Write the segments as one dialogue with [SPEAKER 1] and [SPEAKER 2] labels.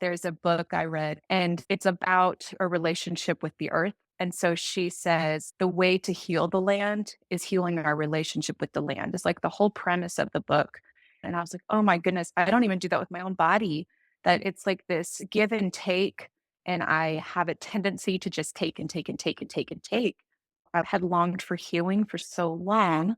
[SPEAKER 1] there's a book I read, and it's about a relationship with the earth. And so she says the way to heal the land is healing our relationship with the land. It's like the whole premise of the book. And I was like, oh my goodness, I don't even do that with my own body, that it's like this give and take. And I have a tendency to just take and take and take and take and take. I had longed for healing for so long,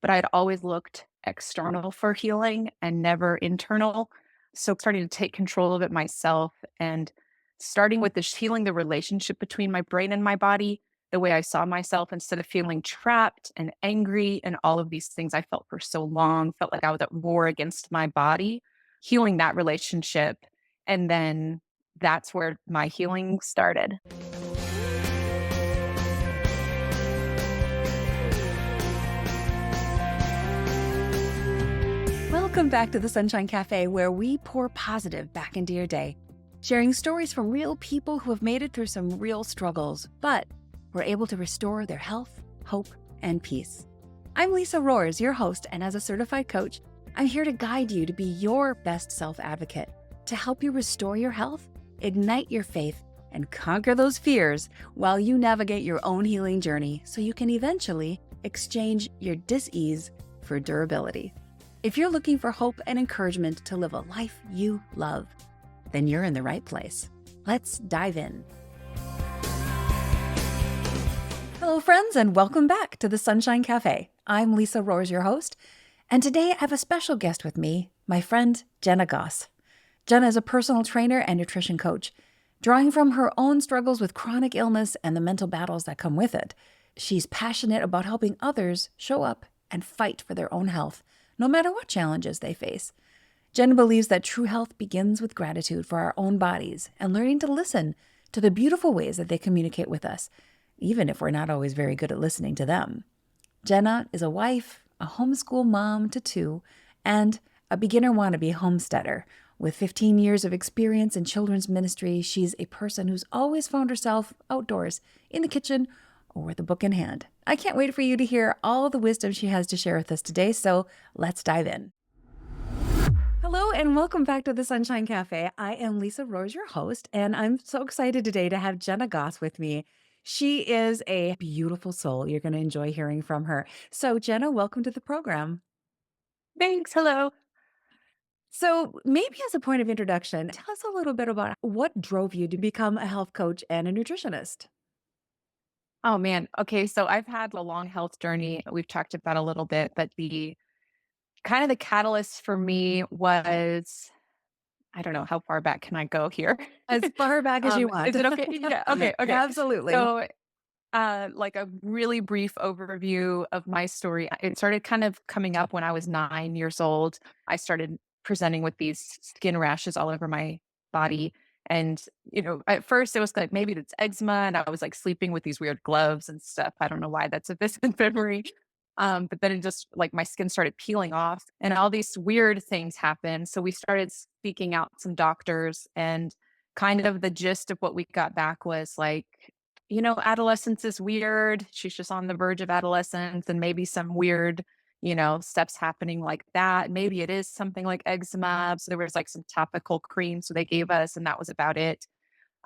[SPEAKER 1] but I'd always looked external for healing and never internal. So starting to take control of it myself and starting with this healing the relationship between my brain and my body, the way I saw myself instead of feeling trapped and angry and all of these things I felt for so long, felt like I was at war against my body, healing that relationship. And then that's where my healing started.
[SPEAKER 2] Welcome back to the Sunshine Café, where we pour positive back into your day, sharing stories from real people who have made it through some real struggles, but were able to restore their health, hope, and peace. I'm Lisa Rohrs, your host, and as a certified coach, I'm here to guide you to be your best self-advocate, to help you restore your health, ignite your faith, and conquer those fears while you navigate your own healing journey so you can eventually exchange your dis-ease for durability. If you're looking for hope and encouragement to live a life you love, then you're in the right place. Let's dive in. Hello, friends, and welcome back to the Sunshine Café. I'm Lisa Rohrs, your host, and today I have a special guest with me, my friend Jenna Goss. Jenna is a personal trainer and nutrition coach. Drawing from her own struggles with chronic illness and the mental battles that come with it, she's passionate about helping others show up and fight for their own health, no matter what challenges they face. Jen believes that true health begins with gratitude for our own bodies and learning to listen to the beautiful ways that they communicate with us, even if we're not always very good at listening to them. Jenna is a wife, a homeschool mom to two, and a beginner wannabe homesteader. With 15 years of experience in children's ministry, she's a person who's always found herself outdoors, in the kitchen, or with a book in hand. I can't wait for you to hear all the wisdom she has to share with us today, so let's dive in. Hello and welcome back to the Sunshine Cafe. I am Lisa Rohrs, your host, and I'm so excited today to have Jenna Goss with me. She is a beautiful soul. You're going to enjoy hearing from her. So Jenna, welcome to the program.
[SPEAKER 1] Thanks. Hello.
[SPEAKER 2] So maybe as a point of introduction, tell us a little bit about what drove you to become a health coach and a nutritionist.
[SPEAKER 1] Oh man. Okay. So I've had a long health journey. We've talked about a little bit, but the kind of the catalyst for me was, I don't know, how far back can I go here?
[SPEAKER 2] As far back as you
[SPEAKER 1] Is
[SPEAKER 2] want.
[SPEAKER 1] it okay? Yeah. Okay. Okay.
[SPEAKER 2] Absolutely.
[SPEAKER 1] So, like a really brief overview of my story. It started kind of coming up when I was 9 years old. I started presenting with these skin rashes all over my body. And, at first it was like, maybe it's eczema. And I was like sleeping with these weird gloves and stuff. I don't know why that's a vivid memory. But then it just like my skin started peeling off and all these weird things happened. So we started speaking out some doctors, and kind of the gist of what we got back was like, adolescence is weird. She's just on the verge of adolescence and maybe some weird, steps happening like that. Maybe it is something like eczema. So there was like some topical cream. So they gave us, and that was about it.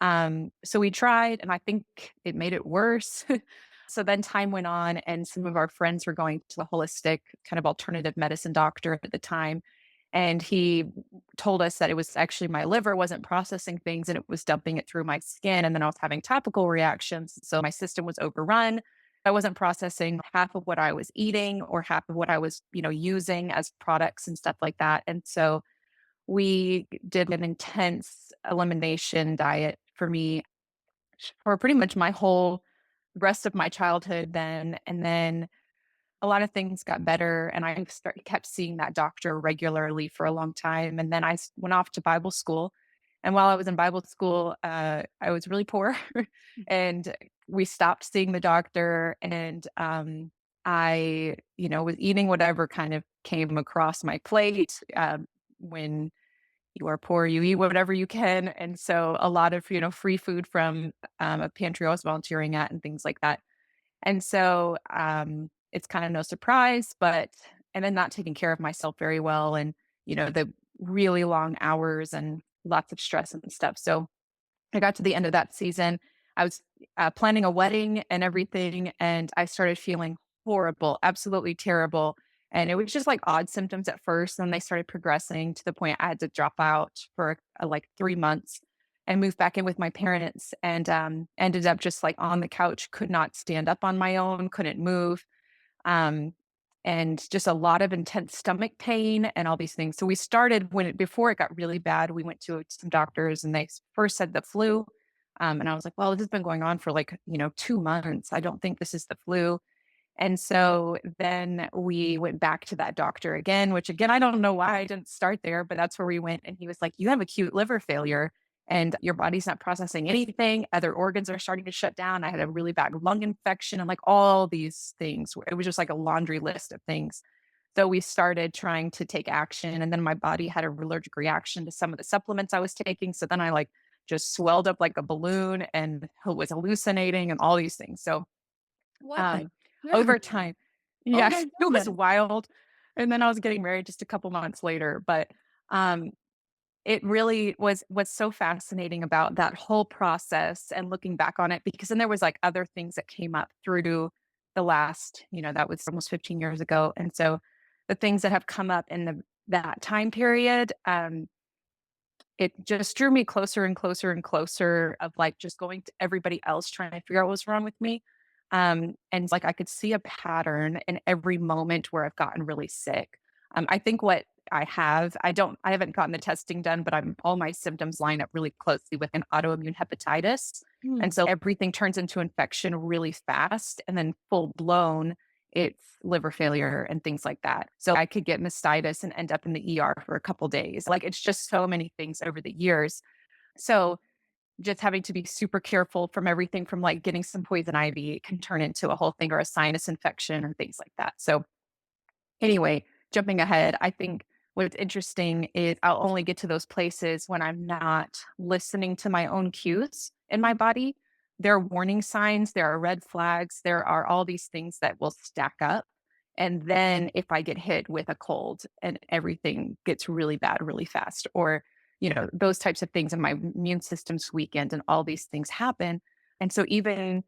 [SPEAKER 1] So we tried, and I think it made it worse. So then time went on, and some of our friends were going to a holistic kind of alternative medicine doctor at the time. And he told us that it was actually my liver wasn't processing things and it was dumping it through my skin. And then I was having topical reactions. So my system was overrun. I wasn't processing half of what I was eating or half of what I was, using as products and stuff like that. And so we did an intense elimination diet for me for pretty much my whole rest of my childhood then. And then a lot of things got better, and kept seeing that doctor regularly for a long time. And then went off to Bible school. And while I was in Bible school, I was really poor, and we stopped seeing the doctor. And I, was eating whatever kind of came across my plate. When you are poor, you eat whatever you can, and so a lot of free food from a pantry I was volunteering at and things like that. And so, it's kind of no surprise, and then not taking care of myself very well, and, the really long hours and lots of stress and stuff. So I got to the end of that season. I was planning a wedding and everything, and I started feeling horrible, absolutely terrible. And it was just like odd symptoms at first. And they started progressing to the point I had to drop out for like 3 months and move back in with my parents, and ended up just like on the couch, could not stand up on my own, couldn't move, um, and just a lot of intense stomach pain and all these things. So we started before it got really bad, we went to some doctors and they first said the flu. And I was like, well, this has been going on for like, 2 months. I don't think this is the flu. And so then we went back to that doctor again, which again, I don't know why I didn't start there, but that's where we went. And he was like, you have acute liver failure and your body's not processing anything. Other organs are starting to shut down. I had a really bad lung infection and like all these things. It was just like a laundry list of things. So we started trying to take action. And then my body had an allergic reaction to some of the supplements I was taking. So then I like just swelled up like a balloon and was hallucinating and all these things. So
[SPEAKER 2] What the
[SPEAKER 1] um,
[SPEAKER 2] heck?
[SPEAKER 1] over time.
[SPEAKER 2] Oh
[SPEAKER 1] Yeah,
[SPEAKER 2] my
[SPEAKER 1] it was
[SPEAKER 2] goodness.
[SPEAKER 1] wild, and then I was getting married just a couple months later, but, um, it really was what's so fascinating about that whole process and looking back on it, because then there was, like, other things that came up through to the last, that was almost 15 years ago, and so the things that have come up in that time period, it just drew me closer and closer and closer of, like, just going to everybody else trying to figure out what was wrong with me, and, like, I could see a pattern in every moment where I've gotten really sick. I think what I haven't gotten the testing done, but all my symptoms line up really closely with an autoimmune hepatitis,
[SPEAKER 2] Hmm.
[SPEAKER 1] and so everything turns into infection really fast, and then full blown, it's liver failure and things like that. So I could get mastitis and end up in the ER for a couple days. Like, it's just so many things over the years. So just having to be super careful from everything from, like, getting some poison ivy can turn into a whole thing or a sinus infection or things like that. So anyway, jumping ahead, I think what's interesting is I'll only get to those places when I'm not listening to my own cues in my body. There are warning signs, there are red flags, there are all these things that will stack up. And then if I get hit with a cold and everything gets really bad really fast, or, those types of things, and my immune system's weakened and all these things happen. And so even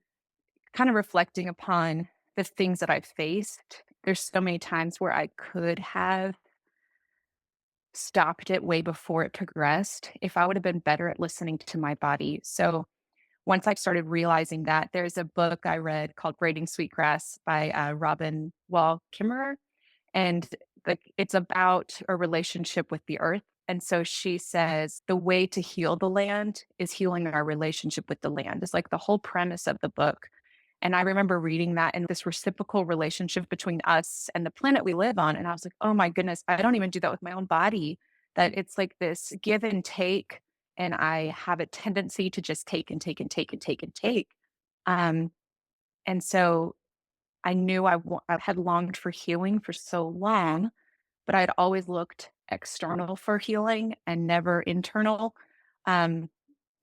[SPEAKER 1] kind of reflecting upon the things that I've faced, there's so many times where I could have stopped it way before it progressed if I would have been better at listening to my body. So once I started realizing that, there's a book I read called Braiding Sweetgrass by Robin Wall Kimmerer, and like it's about a relationship with the earth. And so she says the way to heal the land is healing our relationship with the land. It's like the whole premise of the book. And I remember reading that and this reciprocal relationship between us and the planet we live on. And I was like, oh my goodness, I don't even do that with my own body. That it's like this give and take. And I have a tendency to just take and take and take and take and take. Um, and so I knew I had longed for healing for so long, but I'd always looked external for healing and never internal. Um,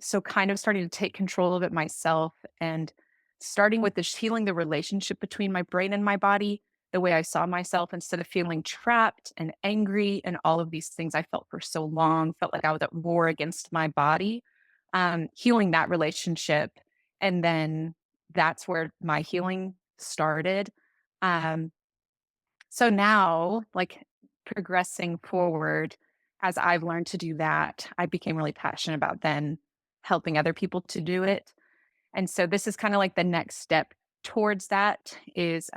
[SPEAKER 1] so kind of starting to take control of it myself and starting with this healing the relationship between my brain and my body, the way I saw myself instead of feeling trapped and angry and all of these things I felt for so long, felt like I was at war against my body. Healing that relationship. And then that's where my healing started. Um, so now, like progressing forward, as I've learned to do that, I became really passionate about then helping other people to do it. And so this is kind of like the next step towards that is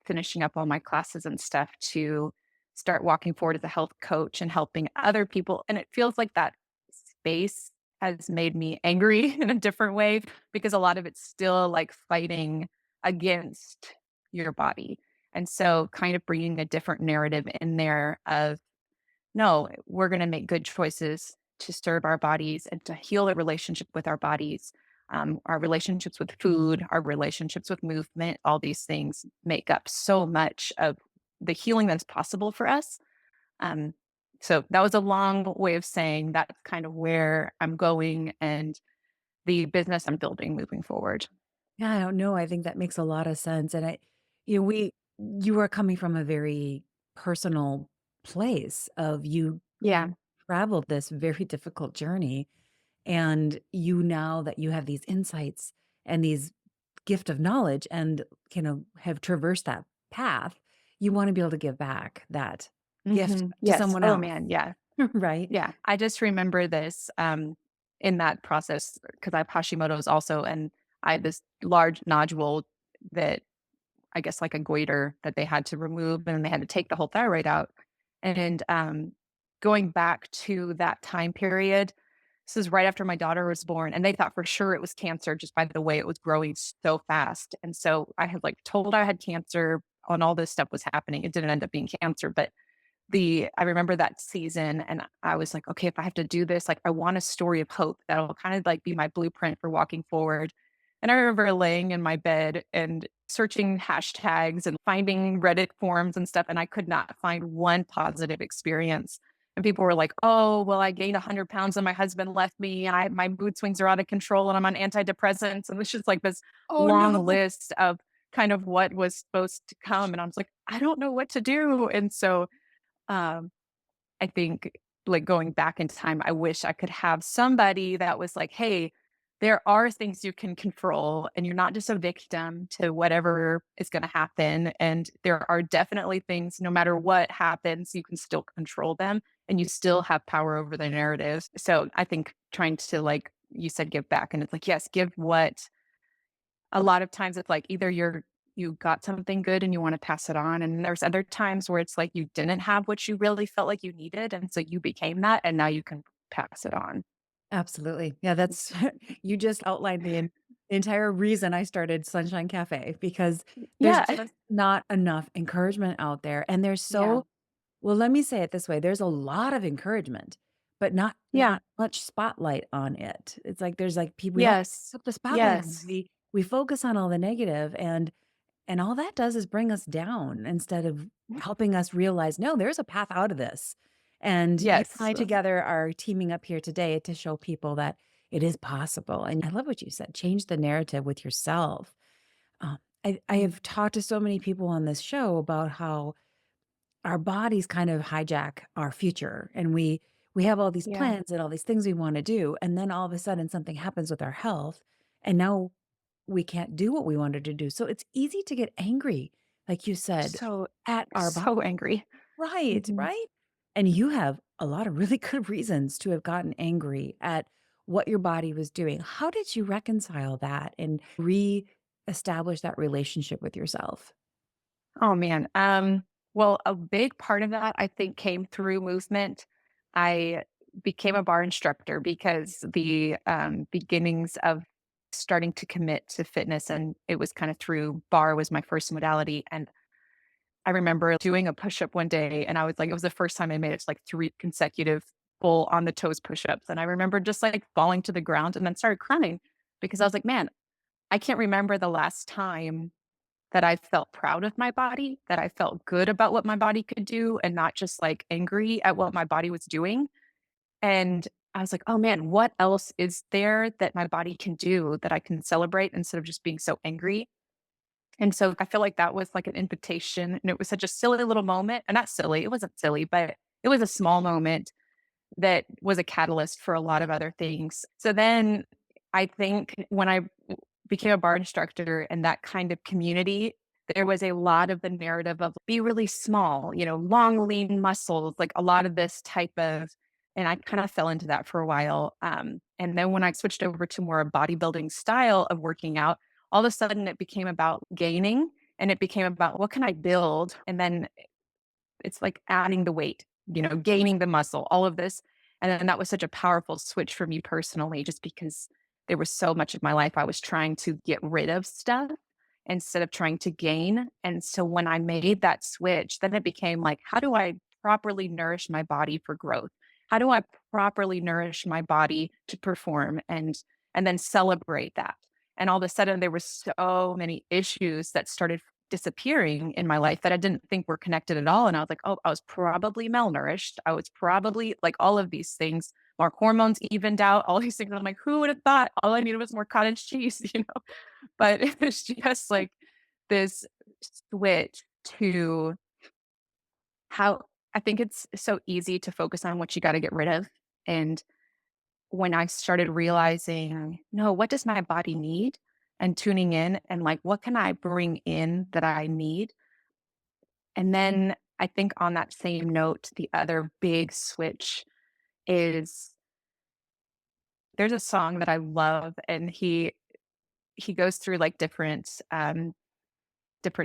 [SPEAKER 1] finishing up all my classes and stuff to start walking forward as a health coach and helping other people. And it feels like that space has made me angry in a different way because a lot of it's still like fighting against your body. And so kind of bringing a different narrative in there of no, we're going to make good choices to serve our bodies and to heal a relationship with our relationships with food, our relationships with movement, all these things make up so much of the healing that's possible for us. Um, so that was a long way of saying that's kind of where I'm going and the business I'm building moving forward.
[SPEAKER 2] Yeah, I don't know. I think that makes a lot of sense. And you are coming from a very personal place of you
[SPEAKER 1] Yeah.
[SPEAKER 2] traveled this very difficult journey. And you now that you have these insights and these gift of knowledge and, have traversed that path, you want to be able to give back that gift to
[SPEAKER 1] Yes.
[SPEAKER 2] someone
[SPEAKER 1] Oh,
[SPEAKER 2] else,
[SPEAKER 1] man, yeah.
[SPEAKER 2] right?
[SPEAKER 1] Yeah, I just remember this, in that process because I have Hashimoto's also, and I had this large nodule that I guess like a goiter that they had to remove, and they had to take the whole thyroid out. And, going back to that time period, this is right after my daughter was born, and they thought for sure it was cancer just by the way it was growing so fast. And so I had, like, told I had cancer and all this stuff was happening. It didn't end up being cancer, but the I remember that season and I was like, "Okay, if I have to do this, like, I want a story of hope that'll kind of, like, be my blueprint for walking forward." And I remember laying in my bed and searching hashtags and finding Reddit forums and stuff, and I could not find one positive experience. And people were like, "Oh, well, I gained 100 pounds and my husband left me, and my mood swings are out of control, and I'm on antidepressants." And it's just like this
[SPEAKER 2] Oh,
[SPEAKER 1] long
[SPEAKER 2] no.
[SPEAKER 1] list of kind of what was supposed to come, and I was like, "I don't know what to do." And so um, I think, like, going back in time, I wish I could have somebody that was like, "Hey, there are things you can control, and you're not just a victim to whatever is gonna happen, and there are definitely things, no matter what happens, you can still control them, and you still have power over the narrative." So, I think trying to, like you said, give back, and it's like, yes, give what a lot of times it's like either you got something good and you wanna pass it on, and there's other times where it's like you didn't have what you really felt like you needed, and so you became that, and now you can pass it on.
[SPEAKER 2] Absolutely. Yeah, that's you just outlined the entire reason I started Sunshine Cafe because there's
[SPEAKER 1] Yeah.
[SPEAKER 2] just not enough encouragement out there. And there's
[SPEAKER 1] Yeah.
[SPEAKER 2] so well, let me say it this way, there's a lot of encouragement, but
[SPEAKER 1] Yeah.
[SPEAKER 2] not much spotlight on it. It's like there's like people we don't
[SPEAKER 1] Yes.
[SPEAKER 2] put the spotlight on it.
[SPEAKER 1] Yes.
[SPEAKER 2] We focus on all the negative and all that does is bring us down instead of helping us realize, no, there's a path out of this. And you and
[SPEAKER 1] Yes.
[SPEAKER 2] I together are teaming up here today to show people that it is possible. And I love what you said, change the narrative with yourself. I
[SPEAKER 1] Mm.
[SPEAKER 2] have talked to so many people on this show about how our bodies kind of hijack our future and we have all these
[SPEAKER 1] Yeah.
[SPEAKER 2] plans and all these things we want to do and then all of a sudden something happens with our health and now we can't do what we wanted to do. So it's easy to get angry, like you said,
[SPEAKER 1] So
[SPEAKER 2] at our body.
[SPEAKER 1] so angry.
[SPEAKER 2] Right,
[SPEAKER 1] Mhm.
[SPEAKER 2] right? And you have a lot of really good reasons to have gotten angry at what your body was doing. How did you reconcile that and reestablish that relationship with yourself?
[SPEAKER 1] Oh, man. Well, a big part of that, I think, came through movement. I became a bar instructor because the beginnings of starting to commit to fitness, and it was kind of through bar was my first modality. And I remember doing a push up one day, and I was like, it was the first time I made it to like 3 consecutive full on the toes push ups. And I remember just like falling to the ground and then started crying because I was like, man, I can't remember the last time that I felt proud of my body, that I felt good about what my body could do and not just, like, angry at what my body was doing, and I was like, "Oh, man, what else is there that my body can do that I can celebrate instead of just being so angry?" And so I feel like that was, like, an invitation, and it was such a silly little moment and not silly, it wasn't silly, but it was a small moment that was a catalyst for a lot of other things. So then I think when I became a bar instructor and that kind of community, there was a lot of the narrative of be really small, long, lean muscles, like a lot of this type of, and I kind of fell into that for a while. And then when I switched over to more a bodybuilding style of working out, all of a sudden it became about gaining and it became about what can I build? And then it's like adding the weight, gaining the muscle, all of this. And then that was such a powerful switch for me personally, just because there was so much of my life I was trying to get rid of stuff instead of trying to gain. And so when I made that switch, then it became like, how do I properly nourish my body for growth? How do I properly nourish my body to perform and then celebrate that? And all of a sudden there were so many issues that started disappearing in my life that I didn't think were connected at all. And I was like, oh, I was probably malnourished. I was probably like all of these things. My hormones evened out, all these things. I'm like, who would have thought? All I needed was more cottage cheese, But it was just like this switch to how I think it's so easy to focus on what you gotta get rid of, and when I started realizing, "No, what does my body need?" and tuning in and, like, "What can I bring in that I need?" And then I think on that same note, the other big switch is there's a song that I love, and he goes through, like, different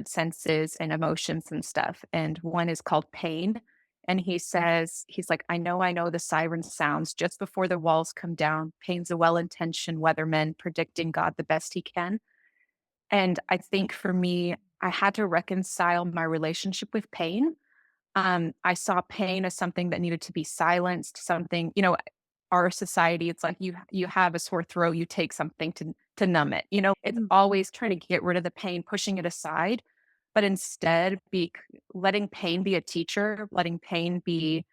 [SPEAKER 1] senses and emotions and stuff, and one is called Pain, and he says he's like, I know the siren sounds just before the walls come down. Pain's a well-intentioned weatherman predicting God the best he can." And I think for me, I had to reconcile my relationship with pain. I saw pain as something that needed to be silenced, something, our society, it's like you have a sore throat, you take something to numb it. It's
[SPEAKER 2] Mm.
[SPEAKER 1] always trying to get rid of the pain, pushing it aside, but instead letting pain be a teacher, letting pain be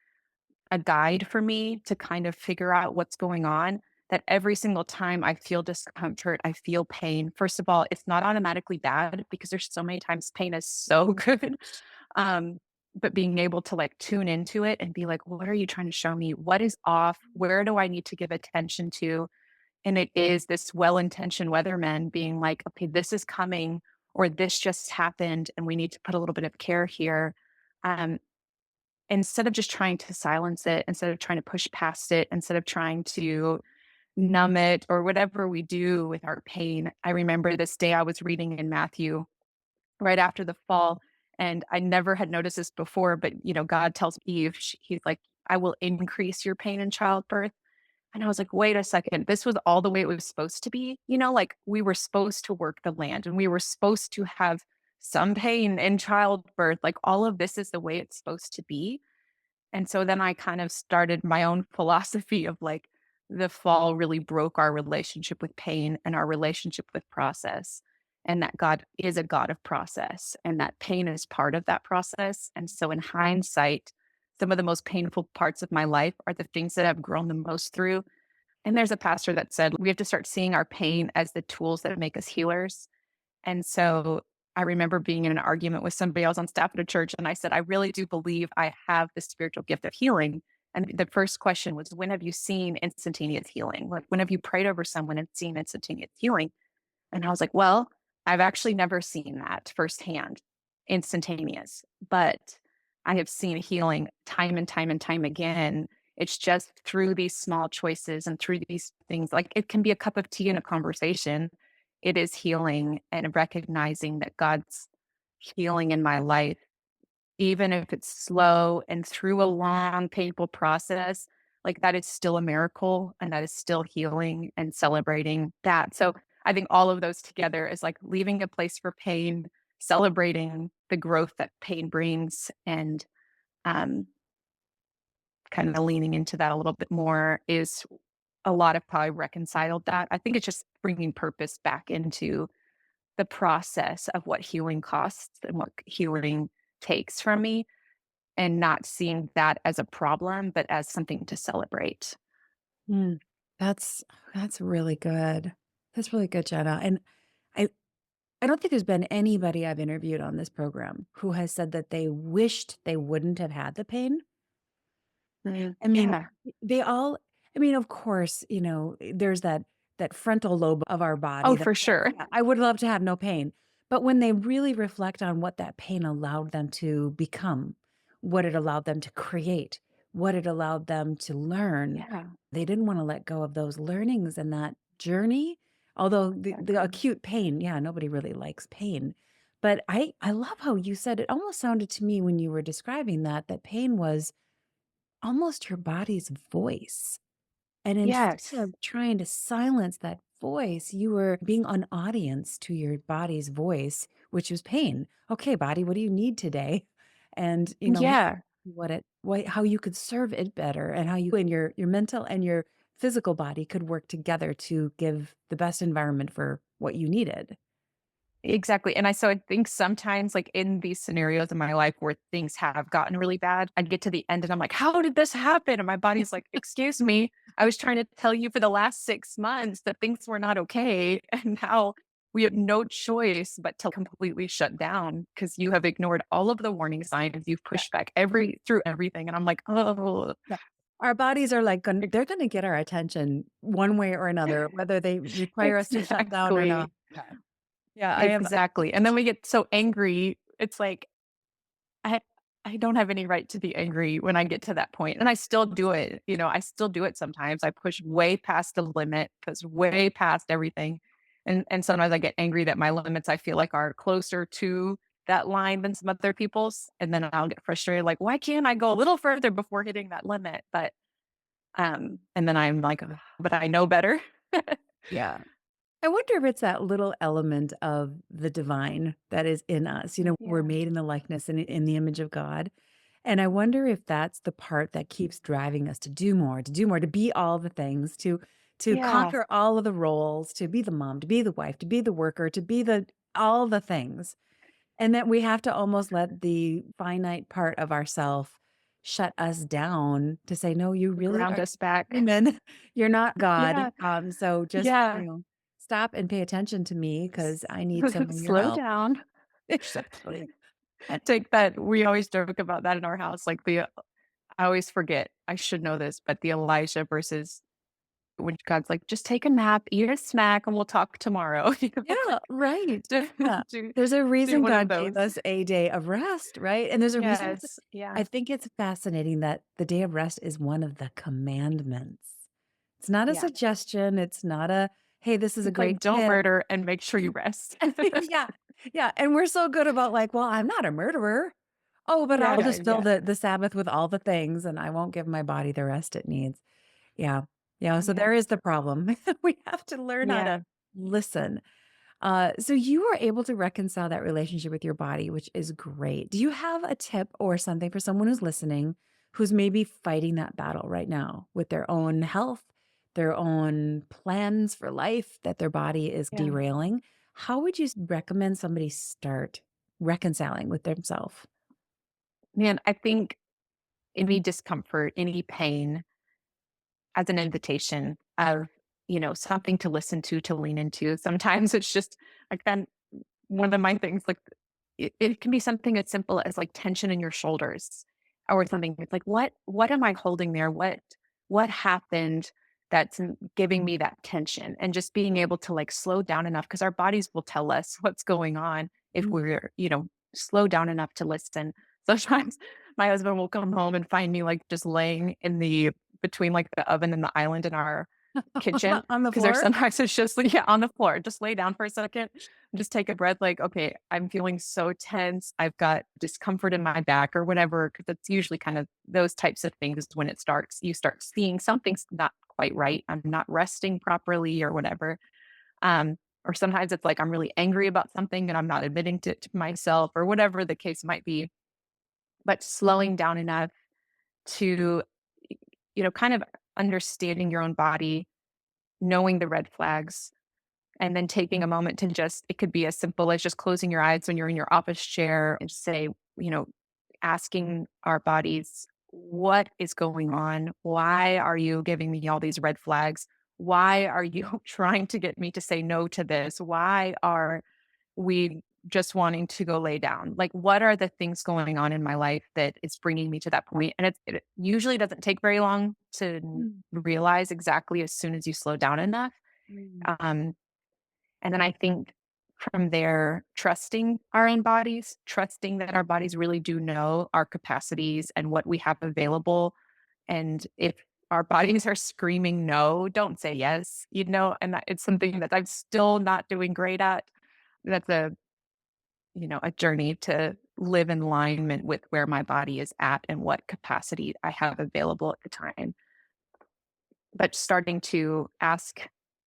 [SPEAKER 1] a guide for me to kind of figure out what's going on. That every single time I feel discomfort, I feel pain. First of all, it's not automatically bad because there's so many times pain is so good. Um, but being able to like tune into it and be like, what are you trying to show me? What is off? Where do I need to give attention to? And it is this well intentioned weatherman being like, okay, this is coming, or this just happened, and we need to put a little bit of care here. Um, Instead of just trying to silence it, instead of trying to push past it, instead of trying to numb it or whatever we do with our pain. I remember this day I was reading in Matthew right after the fall, and I never had noticed this before, but God tells Eve, he's like, I will increase your pain in childbirth. And I was like, wait a second, this was all the way it was supposed to be. Like we were supposed to work the land and we were supposed to have some pain in childbirth. Like all of this is the way it's supposed to be. And so then I kind of started my own philosophy of like the fall really broke our relationship with pain and our relationship with process. And that God is a God of process and that pain is part of that process. And so in hindsight, some of the most painful parts of my life are the things that I've grown the most through. And there's a pastor that said we have to start seeing our pain as the tools that make us healers. And so I remember being in an argument with somebody else on staff at a church, and I said, I really do believe I have the spiritual gift of healing. And the first question was, when have you seen instantaneous healing? Like, when have you prayed over someone and seen instantaneous healing? And I was like, well, I've actually never seen that firsthand, instantaneous, but I have seen healing time and time and time again. It's just through these small choices and through these things. Like it can be a cup of tea in a conversation. It is healing and recognizing that God's healing in my life, even if it's slow and through a long, painful process, like that is still a miracle and that is still healing and celebrating that. So I think all of those together is like leaving a place for pain, celebrating the growth that pain brings, and um, kind of leaning into that a little bit more is a lot of how I reconciled that. I think it's just bringing purpose back into the process of what healing costs and what healing takes from me, and not seeing that as a problem, but as something to celebrate.
[SPEAKER 2] Mm. That's that's really good. That's really good, Jenna. And I I don't think there's been anybody I've interviewed on this program who has said that they wished they wouldn't have had the pain. I mean,
[SPEAKER 1] Yeah.
[SPEAKER 2] they all I mean, of course, there's that frontal lobe of our body
[SPEAKER 1] Oh,
[SPEAKER 2] that
[SPEAKER 1] for sure.
[SPEAKER 2] yeah, I would love to have no pain. But when they really reflect on what that pain allowed them to become, what it allowed them to create, what it allowed them to learn,
[SPEAKER 1] Yeah,
[SPEAKER 2] they didn't want to let go of those learnings and that journey. Although the
[SPEAKER 1] exactly.
[SPEAKER 2] acute pain, yeah, nobody really likes pain. But I love how you said it almost sounded to me when you were describing that pain was almost your body's voice. And instead
[SPEAKER 1] Yes,
[SPEAKER 2] of trying to silence that voice, you were being an audience to your body's voice, which was pain. Okay, body, what do you need today? And,
[SPEAKER 1] yeah,
[SPEAKER 2] how you could serve it better and how you and your mental and your physical body could work together to give the best environment for what you needed.
[SPEAKER 1] exactly. And I think sometimes, like in these scenarios in my life where things have gotten really bad, I'd get to the end and I'm like, how did this happen? And my body's like, excuse me, I was trying to tell you for the last 6 months that things were not okay. And now we have no choice but to completely shut down because you have ignored all of the warning signs. You've
[SPEAKER 2] Yeah.
[SPEAKER 1] pushed back through everything. And I'm like, oh,
[SPEAKER 2] Yeah. Our bodies are like, they're going to get our attention one way or another, whether they require us to shut down or not.
[SPEAKER 1] exactly.
[SPEAKER 2] Yeah. Yeah. I have.
[SPEAKER 1] Exactly. And then we get so angry. It's like, I I don't have any right to be angry when I get to that point, and I still do it, I still do it sometimes. I push way past the limit, push way past everything, and sometimes I get angry that my limits, I feel like, are closer to that line than some other people's, and then I'll get frustrated, like, "Why can't I go a little further before hitting that limit?" And then I'm like, "Ugh, but I know better."
[SPEAKER 2] Yeah. I wonder if it's that little element of the divine that is in us. We're
[SPEAKER 1] Yeah.
[SPEAKER 2] made in the likeness and in the image of God. And I wonder if that's the part that keeps driving us to do more, to do more, to be all the things, to
[SPEAKER 1] Yeah.
[SPEAKER 2] conquer all of the roles, to be the mom, to be the wife, to be the worker, to be the all the things. And that we have to almost let the finite part of ourself shut us down to say, no, you really
[SPEAKER 1] Ground
[SPEAKER 2] are
[SPEAKER 1] us back.
[SPEAKER 2] human. You're not God.
[SPEAKER 1] Yeah.
[SPEAKER 2] So just,
[SPEAKER 1] Yeah.
[SPEAKER 2] stop and pay attention to me
[SPEAKER 1] S
[SPEAKER 2] because I need some of your
[SPEAKER 1] slow
[SPEAKER 2] help.
[SPEAKER 1] down.
[SPEAKER 2] Exactly. And
[SPEAKER 1] Take that. We always joke about that in our house, like, I always forget, I should know this, but the Elijah versus when God's like, "Just take a nap, eat a snack, and we'll talk tomorrow."
[SPEAKER 2] yeah,
[SPEAKER 1] Like,
[SPEAKER 2] right.
[SPEAKER 1] do
[SPEAKER 2] Yeah.
[SPEAKER 1] do
[SPEAKER 2] There's a
[SPEAKER 1] do
[SPEAKER 2] reason
[SPEAKER 1] one of
[SPEAKER 2] God gave
[SPEAKER 1] those.
[SPEAKER 2] us a day of rest, right? And there's a reason
[SPEAKER 1] Yes, yeah,
[SPEAKER 2] I think it's fascinating that the day of rest is one of the commandments. It's not a
[SPEAKER 1] yeah.
[SPEAKER 2] suggestion. It's not a, hey, this is a
[SPEAKER 1] It's like,
[SPEAKER 2] great
[SPEAKER 1] "Don't
[SPEAKER 2] tip.
[SPEAKER 1] murder and make sure you rest."
[SPEAKER 2] Yeah. Yeah. And we're so good about like, well, I'm not a murderer. Oh, but I'll
[SPEAKER 1] Yeah,
[SPEAKER 2] just fill
[SPEAKER 1] yeah,
[SPEAKER 2] the Sabbath with all the things and I won't give my body the rest it needs. Yeah. Yeah. So
[SPEAKER 1] yeah,
[SPEAKER 2] there is the problem. We have to learn how
[SPEAKER 1] yeah,
[SPEAKER 2] to listen. So you are able to reconcile that relationship with your body, which is great. Do you have a tip or something for someone who's listening who's maybe fighting that battle right now with their own health, their own plans for life that their body is
[SPEAKER 1] yeah.
[SPEAKER 2] derailing? How would you recommend somebody start reconciling with themselves?
[SPEAKER 1] Man, I think any discomfort, any pain as an invitation of, something to listen to lean into. Sometimes it's just like then one of my things, like it can be something as simple as like tension in your shoulders or something. It's like, what am I holding there? What happened that's giving me that tension? And just being able to like slow down enough because our bodies will tell us what's going on if
[SPEAKER 2] Mm.
[SPEAKER 1] we're, slow down enough to listen. Sometimes my husband will come home and find me like just laying in the between like the oven and the island in our kitchen
[SPEAKER 2] On the
[SPEAKER 1] because there's
[SPEAKER 2] floor?
[SPEAKER 1] sometimes it's just like, yeah, on the floor. Just lay down for a second, just take a breath, like, okay, I'm feeling so tense. I've got discomfort in my back or whatever. Cause it's usually kind of those types of things when it starts, you start seeing something's not quite right. I'm not resting properly or whatever. Or sometimes it's like I'm really angry about something and I'm not admitting to myself or whatever the case might be. But slowing down enough to, kind of understanding your own body, knowing the red flags, and then taking a moment to just it could be as simple as just closing your eyes when you're in your office chair and say, you know, asking our bodies, what is going on? Why are you giving me all these red flags? Why are you trying to get me to say no to this? Why are we just wanting to go lay down? Like, what are the things going on in my life that is bringing me to that point? And it usually doesn't take very long to
[SPEAKER 2] Mm,
[SPEAKER 1] realize exactly as soon as you slow down enough.
[SPEAKER 2] mm,
[SPEAKER 1] Um, and then I think from there, trusting our own bodies, trusting that our bodies really do know our capacities and what we have available. And if our bodies are screaming no, don't say yes, it's something that I'm still not doing great at. That's a journey to live in alignment with where my body is at and what capacity I have available at the time. But starting to ask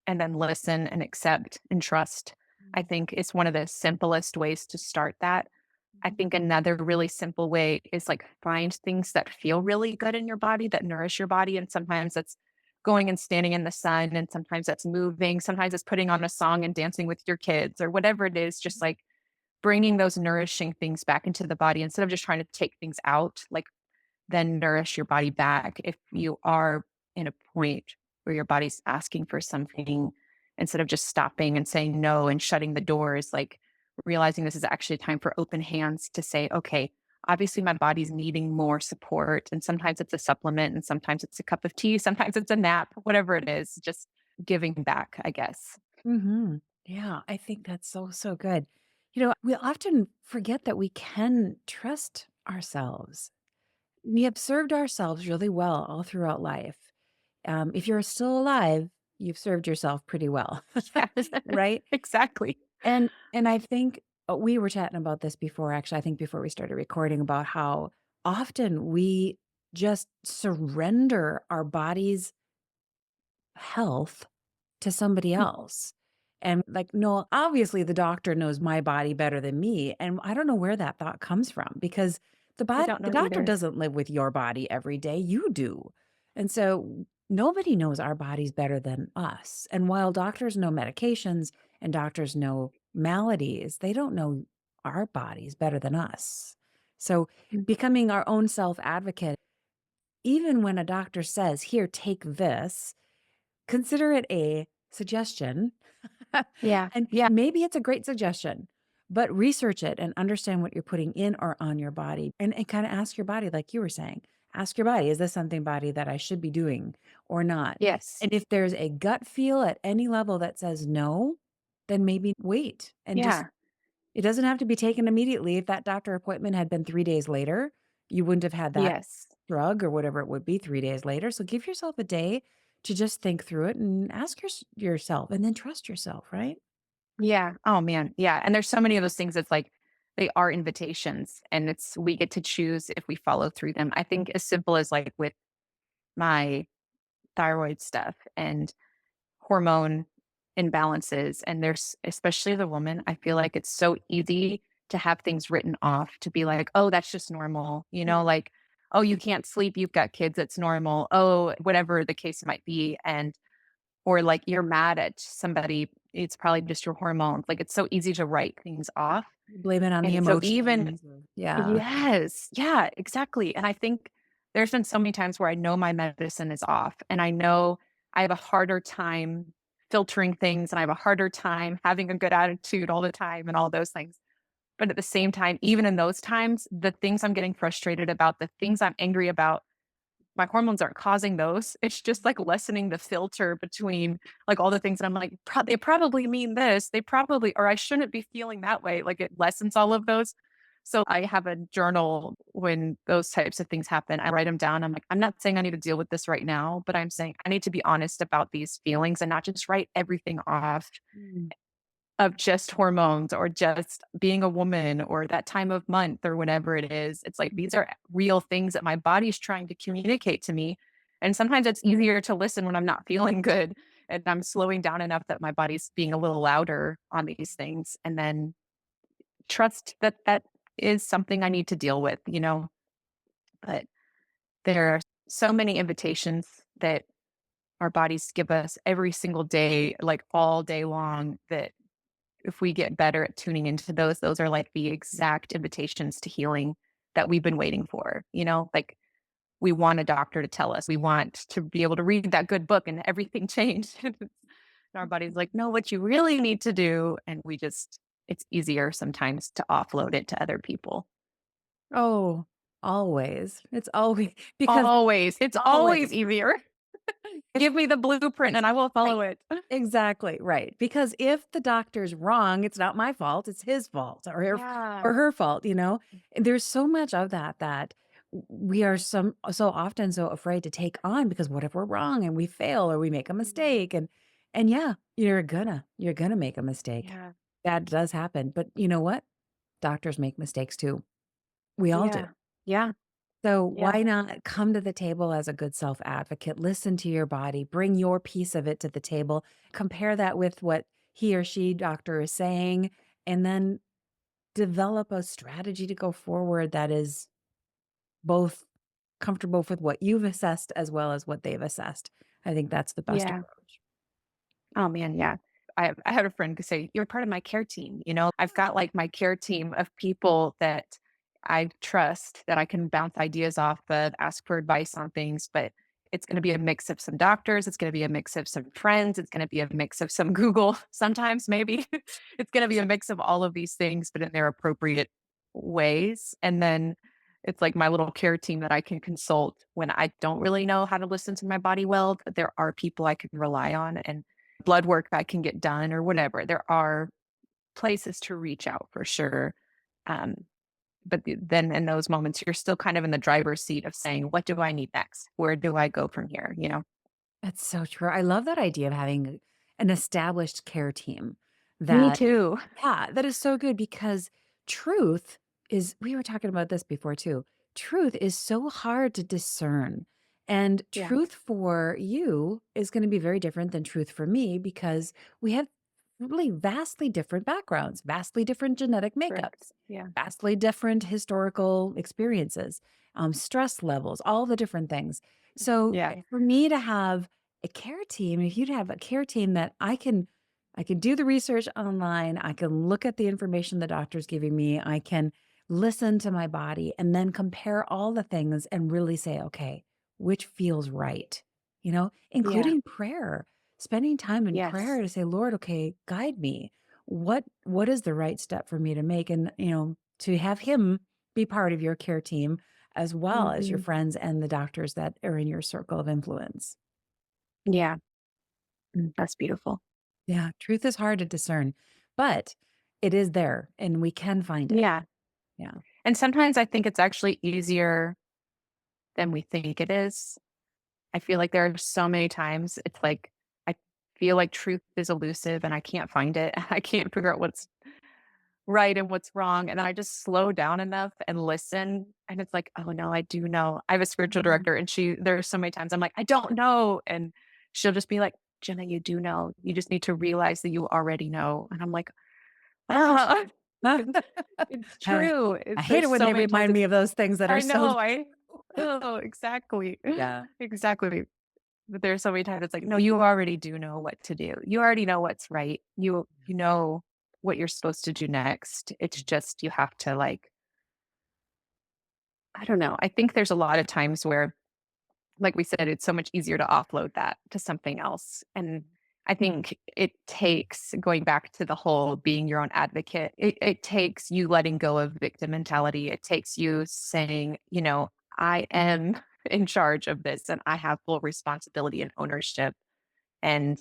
[SPEAKER 1] and then listen and accept and trust, I
[SPEAKER 2] mm,
[SPEAKER 1] think is one of the simplest ways to start that. I
[SPEAKER 2] mm,
[SPEAKER 1] think another really simple way is like find things that feel really good in your body, that nourish your body. And sometimes that's going and standing in the sun, and sometimes that's moving, sometimes it's putting on a song and dancing with your kids or whatever it is, just like bringing those nourishing things back into the body instead of just trying to take things out. Like then nourish your body back if you are in a point where your body's asking for something. instead of just stopping and saying no and shutting the doors, like realizing this is actually a time for open hands to say, okay, obviously my body's needing more support. And sometimes it's a supplement and sometimes it's a cup of tea, sometimes it's a nap, whatever it is, just giving back, I guess.
[SPEAKER 2] Yeah, I think that's so, so good. We often forget that we can trust ourselves. We have served ourselves really well all throughout life. If you're still alive, you've served yourself pretty well,
[SPEAKER 1] Yes,
[SPEAKER 2] right?
[SPEAKER 1] exactly.
[SPEAKER 2] And I think we were chatting about this before, actually, I think before we started recording, about how often we just surrender our body's health to somebody
[SPEAKER 1] Mm,
[SPEAKER 2] else. And like, no, obviously the doctor knows my body better than me. And I don't know where that thought comes from, because
[SPEAKER 1] I don't
[SPEAKER 2] the
[SPEAKER 1] know
[SPEAKER 2] doctor
[SPEAKER 1] either.
[SPEAKER 2] doesn't live with your body every day. You do. And so nobody knows our bodies better than us. And while doctors know medications and doctors know maladies, they don't know our bodies better than us. So
[SPEAKER 1] Mm,
[SPEAKER 2] becoming our own self advocate, even when a doctor says, here, take this, consider it a suggestion.
[SPEAKER 1] yeah,
[SPEAKER 2] And
[SPEAKER 1] yeah,
[SPEAKER 2] maybe it's a great suggestion, but research it and understand what you're putting in or on your body, and kind of ask your body, like you were saying, ask your body, is this something, body, that I should be doing or not?
[SPEAKER 1] yes,
[SPEAKER 2] And if there's a gut feel at any level that says no, then maybe wait and just,
[SPEAKER 1] yeah,
[SPEAKER 2] it doesn't have to be taken immediately. If that doctor appointment had been 3 days later, you wouldn't have had that
[SPEAKER 1] yes.
[SPEAKER 2] drug or whatever it would be 3 days later. So give yourself a day to just think through it and ask yourself, and then trust yourself, right?
[SPEAKER 1] Yeah. Oh man. Yeah. And there's so many of those things. It's like they are invitations and we get to choose if we follow through them. I think as simple as like with my thyroid stuff and hormone imbalances, and there's especially the woman, I feel like it's so easy to have things written off to be like, oh, that's just normal, like, oh, you can't sleep, you've got kids, it's normal. Oh, whatever the case might be. And or like you're mad at somebody, it's probably just your hormones. Like it's so easy to write things off.
[SPEAKER 2] Blame it on the
[SPEAKER 1] And so even
[SPEAKER 2] emotions. Yeah.
[SPEAKER 1] yes, yeah, exactly. And I think there's been so many times where I know my medicine is off and I know I have a harder time filtering things and I have a harder time having a good attitude all the time and all those things. But at the same time, even in those times, the things I'm getting frustrated about, the things I'm angry about, my hormones aren't causing those. It's just like lessening the filter between like all the things that I'm like, they probably mean this. They probably, or I shouldn't be feeling that way. Like it lessens all of those. So I have a journal when those types of things happen. I write them down. I'm like, I'm not saying I need to deal with this right now, but I'm saying I need to be honest about these feelings and not just write everything off
[SPEAKER 2] Mm.
[SPEAKER 1] of just hormones or just being a woman or that time of month or whatever it is. It's like these are real things that my body's trying to communicate to me. And sometimes it's easier to listen when I'm not feeling good and I'm slowing down enough that my body's being a little louder on these things. And then trust that that is something I need to deal with. But there are so many invitations that our bodies give us every single day, like all day long, that if we get better at tuning into those are like the exact invitations to healing that we've been waiting for. Like we want a doctor to tell us, we want to be able to read that good book and everything changed. And our body's like, no, what you really need to do. And it's easier sometimes to offload it to other people.
[SPEAKER 2] Oh, always. It's always because
[SPEAKER 1] Always. It's always
[SPEAKER 2] always.
[SPEAKER 1] easier.
[SPEAKER 2] If
[SPEAKER 1] Give me the blueprint and I will
[SPEAKER 2] right.
[SPEAKER 1] follow it.
[SPEAKER 2] Exactly, right. Because if the doctor's wrong, it's not my fault, it's his fault
[SPEAKER 1] Yeah.
[SPEAKER 2] or her fault. And there's so much of that we are so often so afraid to take on, because what if we're wrong and we fail or we make a
[SPEAKER 1] Mhm.
[SPEAKER 2] mistake, and yeah, you're gonna make a mistake.
[SPEAKER 1] Yeah.
[SPEAKER 2] That does happen, but you know what? Doctors make mistakes too. We all do.
[SPEAKER 1] Yeah. Yeah.
[SPEAKER 2] So
[SPEAKER 1] Yeah.
[SPEAKER 2] why not come to the table as a good self advocate? Listen to your body, bring your piece of it to the table, compare that with what he or she doctor is saying, and then develop a strategy to go forward that is both comfortable with what you've assessed as well as what they've assessed. I think that's the best
[SPEAKER 1] Yeah.
[SPEAKER 2] approach.
[SPEAKER 1] Oh man, yeah. I had a friend who say, "You're part of my care team." I've got like my care team of people that I trust that I can bounce ideas off of, ask for advice on things. But It's going to be a mix of some doctors. It's going to be a mix of some friends. It's going to be a mix of some Google sometimes, maybe. It's going to be a mix of all of these things, but in their appropriate ways. And then it's like my little care team that I can consult when I don't really know how to listen to my body well, but there are people I can rely on and blood work that can get done or whatever. There are places to reach out for sure. Um, but then in those moments, you're still kind of in the driver's seat of saying, what do I need next? Where do I go from here? You know?
[SPEAKER 2] That's so true. I love that idea of having an established care team
[SPEAKER 1] Me
[SPEAKER 2] that
[SPEAKER 1] too.
[SPEAKER 2] yeah, that is so good because truth is we were talking about this before too. Truth is so hard to discern. And
[SPEAKER 1] Yeah.
[SPEAKER 2] truth for you is going to be very different than truth for me because we have really vastly different backgrounds, vastly different genetic
[SPEAKER 1] Correct.
[SPEAKER 2] makeups,
[SPEAKER 1] Yeah.
[SPEAKER 2] vastly different historical experiences, stress levels, all the different things. So
[SPEAKER 1] Yeah.
[SPEAKER 2] for me to have a care team, if you'd have a care team that I can do the research online. I can look at the information the doctor's giving me. I can listen to my body and then compare all the things and really say, okay, which feels right?
[SPEAKER 1] Yeah.
[SPEAKER 2] Including prayer, spending time in
[SPEAKER 1] Yes.
[SPEAKER 2] prayer to say, Lord, okay, guide me. What is the right step for me to make? And, to have him be part of your care team as well as your
[SPEAKER 1] Hmm.
[SPEAKER 2] friends and the doctors that are in your circle of influence.
[SPEAKER 1] Yeah. That's beautiful.
[SPEAKER 2] Yeah, truth is hard to discern, but it is there and we can find it.
[SPEAKER 1] Yeah.
[SPEAKER 2] Yeah.
[SPEAKER 1] And sometimes I think it's actually easier than we think it is. I feel like there are so many times it's like I feel like truth is elusive and I can't find it. I can't figure out what's right and what's wrong. And then I just slow down enough and listen. And it's like, oh no, I do know. I have a spiritual
[SPEAKER 2] Mhm.
[SPEAKER 1] director and there are so many times I'm like, I don't know. And she'll just be like, Jenna, you do know. You just need to realize that you already know. And I'm like, ah, it's
[SPEAKER 2] I
[SPEAKER 1] true.
[SPEAKER 2] I hate it
[SPEAKER 1] There's
[SPEAKER 2] when
[SPEAKER 1] so
[SPEAKER 2] they
[SPEAKER 1] many times
[SPEAKER 2] remind me of those things that are
[SPEAKER 1] I
[SPEAKER 2] so
[SPEAKER 1] know.
[SPEAKER 2] true.
[SPEAKER 1] Oh, exactly.
[SPEAKER 2] Yeah.
[SPEAKER 1] Exactly. But there's so many times it's like, no, you already do know what to do. You already know what's right. You know what you're supposed to do next. It's just you have to like, I don't know. I think there's a lot of times where, like we said, it's so much easier to offload that to something else. And I think it takes going back to the whole being your own advocate, it takes you letting go of victim mentality. It takes you saying, I am in charge of this and I have full responsibility and ownership. And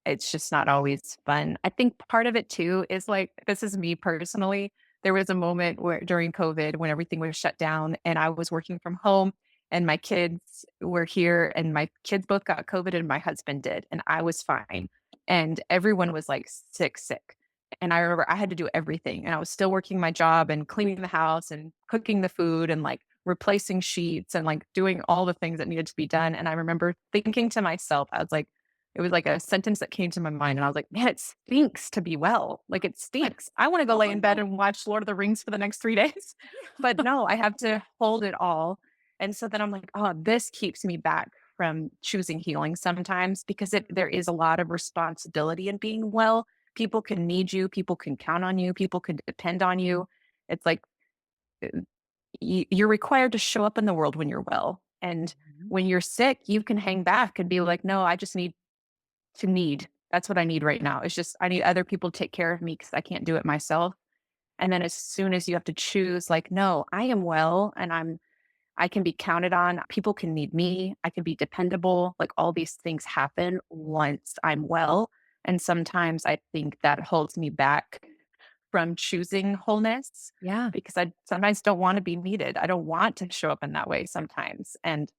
[SPEAKER 1] it's just not always fun. I think part of it too is like, this is me personally. There was a moment where during COVID when everything was shut down and I was working from home and my kids were here and my kids both got COVID and my husband did. And I was fine. And everyone was like sick, sick. And I remember I had to do everything and I was still working my job and cleaning the house and cooking the food and like replacing sheets and like doing all the things that needed to be done. And I remember thinking to myself, I was like, it was like a sentence that came to my mind, and I was like, "Man, it stinks to be well. Like, it stinks. I wanna go lay
[SPEAKER 2] Oh,
[SPEAKER 1] in bed
[SPEAKER 2] no.
[SPEAKER 1] and watch Lord of the Rings for the next 3 days." But no, I have to hold it all. And so then I'm like, "Oh, this keeps me back from choosing healing sometimes because there is a lot of responsibility in being well. People can need you, people can count on you, people can depend on you. It's like, uh, you're required to show up in the world when you're well. And
[SPEAKER 2] Mhm.
[SPEAKER 1] when you're sick, you can hang back and be like, "No, I just need. That's what I need right now. It's just I need other people to take care of me because I can't do it myself." And then as soon as you have to choose, like, no, I am well and I can be counted on. People can need me. I can be dependable. Like all these things happen once I'm well. And sometimes I think that holds me back from choosing wholeness
[SPEAKER 2] Yeah.
[SPEAKER 1] because I sometimes don't want to be needed. I don't want to show up in that way sometimes. And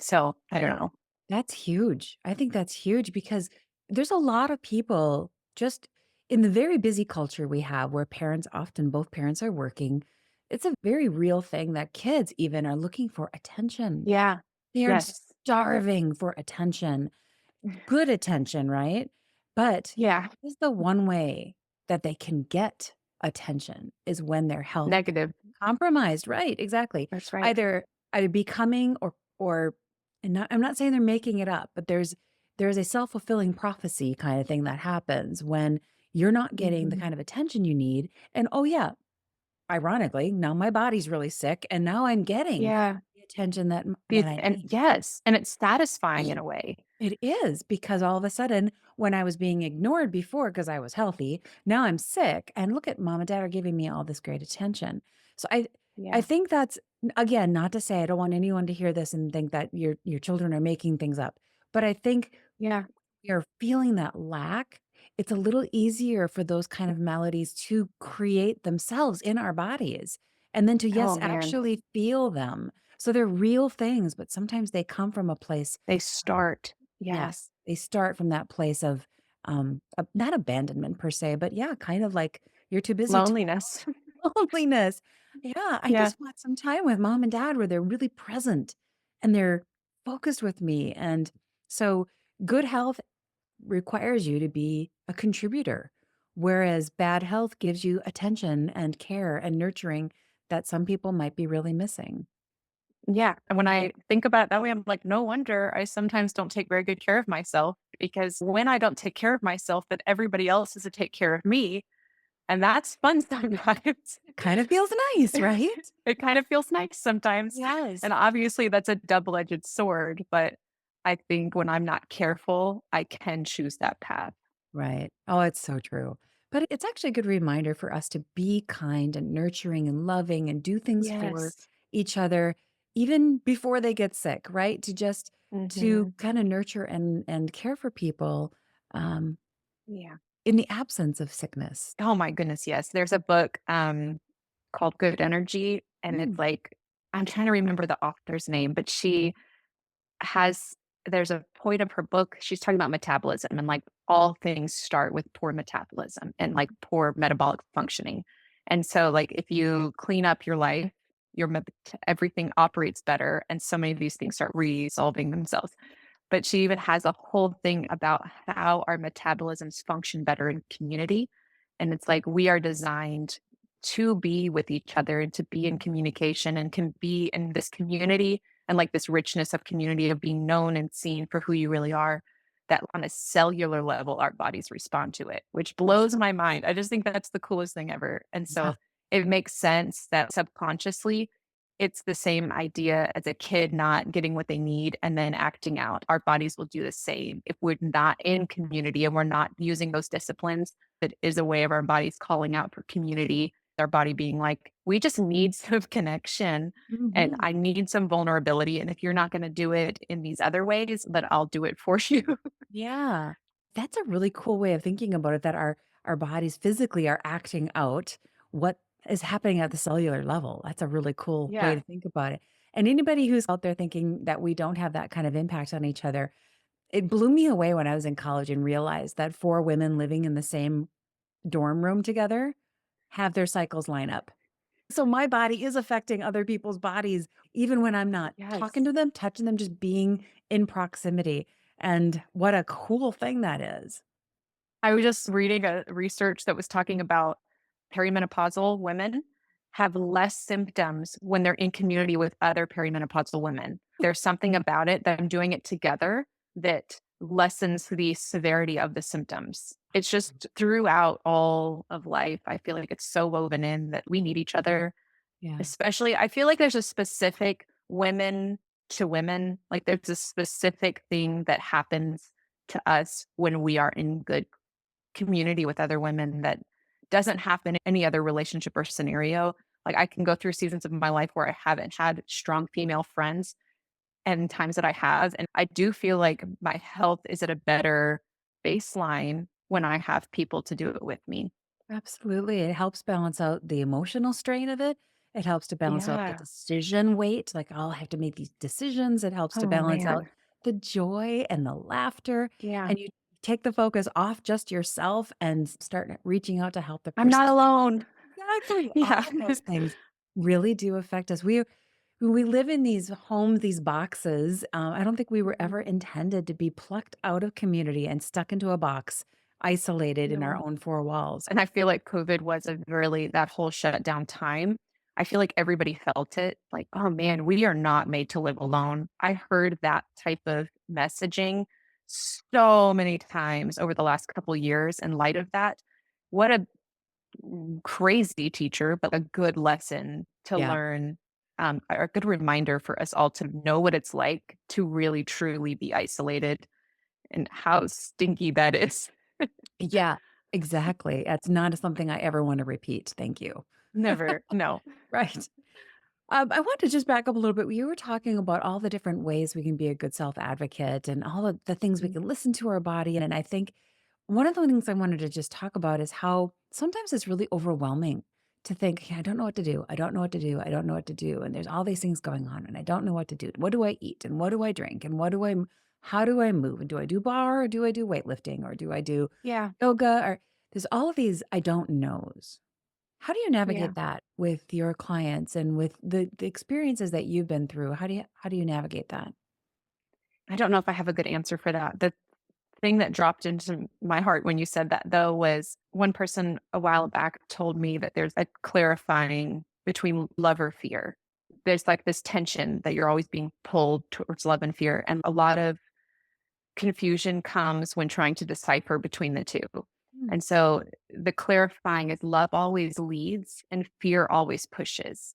[SPEAKER 1] so I don't know.
[SPEAKER 2] That's huge. I think that's huge because there's a lot of people just in the very busy culture we have where parents often both parents are working. It's a very real thing that kids even are looking for attention.
[SPEAKER 1] Yeah.
[SPEAKER 2] They are
[SPEAKER 1] Yes.
[SPEAKER 2] starving for attention, good attention, right? But
[SPEAKER 1] Yeah.
[SPEAKER 2] that is the one way that they can get attention is when their health
[SPEAKER 1] Negative.
[SPEAKER 2] compromised, right, exactly.
[SPEAKER 1] That's right.
[SPEAKER 2] Either becoming or and I'm not saying they're making it up, but there's a self-fulfilling prophecy kind of thing that happens when you're not getting the
[SPEAKER 1] Mhm.
[SPEAKER 2] kind of attention you need, and, oh, yeah, ironically, now my body's really sick, and now I'm getting
[SPEAKER 1] Yeah.
[SPEAKER 2] the attention that
[SPEAKER 1] The
[SPEAKER 2] I
[SPEAKER 1] and
[SPEAKER 2] need.
[SPEAKER 1] yes, and it's satisfying in a way.
[SPEAKER 2] It is because all of a sudden, when I was being ignored before because I was healthy, now I'm sick, and look at mom and dad are giving me all this great attention. So I
[SPEAKER 1] Yeah.
[SPEAKER 2] think that's again, not to say I don't want anyone to hear this and think that your children are making things up, but I think
[SPEAKER 1] Yeah.
[SPEAKER 2] you're feeling that lack. It's a little easier for those kind of melodies to create themselves in our bodies, and then to,
[SPEAKER 1] Oh,
[SPEAKER 2] yes,
[SPEAKER 1] man.
[SPEAKER 2] actually feel them. So they're real things, but sometimes they come from a place.
[SPEAKER 1] They start. Yeah.
[SPEAKER 2] Yes, they start from that place of, not abandonment per se, but yeah, kind of like you're too busy to
[SPEAKER 1] Loneliness.
[SPEAKER 2] loneliness. Yeah, I
[SPEAKER 1] Yeah.
[SPEAKER 2] just want some time with mom and dad where they're really present and they're focused with me. And so good health requires you to be a contributor, whereas bad health gives you attention and care and nurturing that some people might be really missing.
[SPEAKER 1] Yeah, and when I think about it that way, I'm like, no wonder I sometimes don't take very good care of myself because when I don't take care of myself, then everybody else is to take care of me. And that's fun sometimes.
[SPEAKER 2] Kind of feels nice, right?
[SPEAKER 1] It kind of feels nice sometimes.
[SPEAKER 2] Yes.
[SPEAKER 1] And obviously, that's a double edged sword. But I think when I'm not careful, I can choose that path.
[SPEAKER 2] Right. Oh, it's so true. But it's actually a good reminder for us to be kind and nurturing and loving and do things for
[SPEAKER 1] Yes.
[SPEAKER 2] each other even before they get sick, right? To just to
[SPEAKER 1] Hmm.
[SPEAKER 2] kind of nurture and care for people um,
[SPEAKER 1] Yeah.
[SPEAKER 2] in the absence of sickness.
[SPEAKER 1] Oh my goodness. Yes. There's a book called Good Energy. And it's
[SPEAKER 2] Mm.
[SPEAKER 1] like, I'm trying to remember the author's name, but she has there's a point of her book, she's talking about metabolism and like all things start with poor metabolism and like poor metabolic functioning. And so like if you clean up your life, everything operates better and so many of these things start resolving themselves. But she even has a whole thing about how our metabolisms function better in community. And it's like we are designed to be with each other and to be in communication and can be in this community and like this richness of community of being known and seen for who you really are. That on a cellular level, our bodies respond to it, which blows my mind. I just think that's the coolest thing ever. And
[SPEAKER 2] Yeah.
[SPEAKER 1] so it makes sense that subconsciously it's the same idea as a kid not getting what they need and then acting out. Our bodies will do the same. If we're not in community and we're not using those disciplines, that is a way of our bodies calling out for community, our body being like, we just need some connection and
[SPEAKER 2] Mhm.
[SPEAKER 1] I need some vulnerability. And if you're not going to do it in these other ways, then I'll do it for you.
[SPEAKER 2] Yeah. That's a really cool way of thinking about it, that our bodies physically are acting out what is happening at the cellular level. That's a really cool way
[SPEAKER 1] Yeah.
[SPEAKER 2] to think about it. And anybody who's out there thinking that we don't have that kind of impact on each other, it blew me away when I was in college and realized that 4 women living in the same dorm room together have their cycles line up. So my body is affecting other people's bodies even when I'm not talking
[SPEAKER 1] Yes.
[SPEAKER 2] to them, touching them, just being in proximity. And what a cool thing that is.
[SPEAKER 1] I was just reading a research that was talking about perimenopausal women have less symptoms when they're in community with other perimenopausal women. There's something about it, them doing it together, that lessens the severity of the symptoms. It's just throughout all of life. I feel like it's so woven in that we need each other.
[SPEAKER 2] Yeah,
[SPEAKER 1] Especially, I feel like there's a specific women to women, like there's a specific thing that happens to us when we are in good community with other women that doesn't happen in any other relationship or scenario. Like I can go through seasons of my life where I haven't had strong female friends and times that I have. And I do feel like my health is at a better baseline when I have people to do it with me.
[SPEAKER 2] absolutely. It helps balance out the emotional strain of it. It helps to balance out the
[SPEAKER 1] Yeah.
[SPEAKER 2] decision weight. Like, oh, I have to make these decisions. It helps to
[SPEAKER 1] Oh
[SPEAKER 2] balance out
[SPEAKER 1] man.
[SPEAKER 2] the joy and the laughter.
[SPEAKER 1] Yeah.
[SPEAKER 2] And you take the focus off just yourself and start reaching out to help the
[SPEAKER 1] I'm
[SPEAKER 2] person.
[SPEAKER 1] not alone.
[SPEAKER 2] Exactly. All
[SPEAKER 1] Yeah.
[SPEAKER 2] of those things really do affect us. We live in these homes, these boxes. I don't think we were
[SPEAKER 1] Mhm.
[SPEAKER 2] ever intended to be plucked out of community and stuck into a box, isolated in our
[SPEAKER 1] No.
[SPEAKER 2] own four walls.
[SPEAKER 1] And I feel like COVID was a really that whole shutdown time. I feel like everybody felt it like, oh man, we are not made to live alone. I heard that type of messaging so many times over the last couple years in light of that. What a crazy teacher, but a good lesson to
[SPEAKER 2] Yeah.
[SPEAKER 1] learn are a good reminder for us all to know what it's like to really truly be isolated and how stinky that is.
[SPEAKER 2] Yeah, exactly. That's not something I ever want to repeat. Thank you.
[SPEAKER 1] Never. No.
[SPEAKER 2] Right. I want to just back up a little bit. You were talking about all the different ways we can be a good self advocate and all of the things we
[SPEAKER 1] Mm.
[SPEAKER 2] can listen to our body. And I think one of the things I wanted to just talk about is how sometimes it's really overwhelming to think, "Yeah, I don't know what to do. I don't know what to do. I don't know what to do. And there's all these things going on and I don't know what to do. What do I eat? And what do I drink? And how do I move? And do I do bar or do I do weightlifting or do I do
[SPEAKER 1] Yeah.
[SPEAKER 2] yoga? Or there's all of these I don't knows. How do you
[SPEAKER 1] Yeah.
[SPEAKER 2] navigate that with your clients and with the experiences that you've been through? How do you navigate that?
[SPEAKER 1] I don't know if I have a good answer for that. The thing that dropped into my heart when you said that, though, was one person a while back told me that there's a clarifying between love or fear. There's like this tension that you're always being pulled towards love and fear. And a lot of confusion comes when trying to decipher between the two.
[SPEAKER 2] Mm,
[SPEAKER 1] And so the clarifying is love always leads and fear always pushes.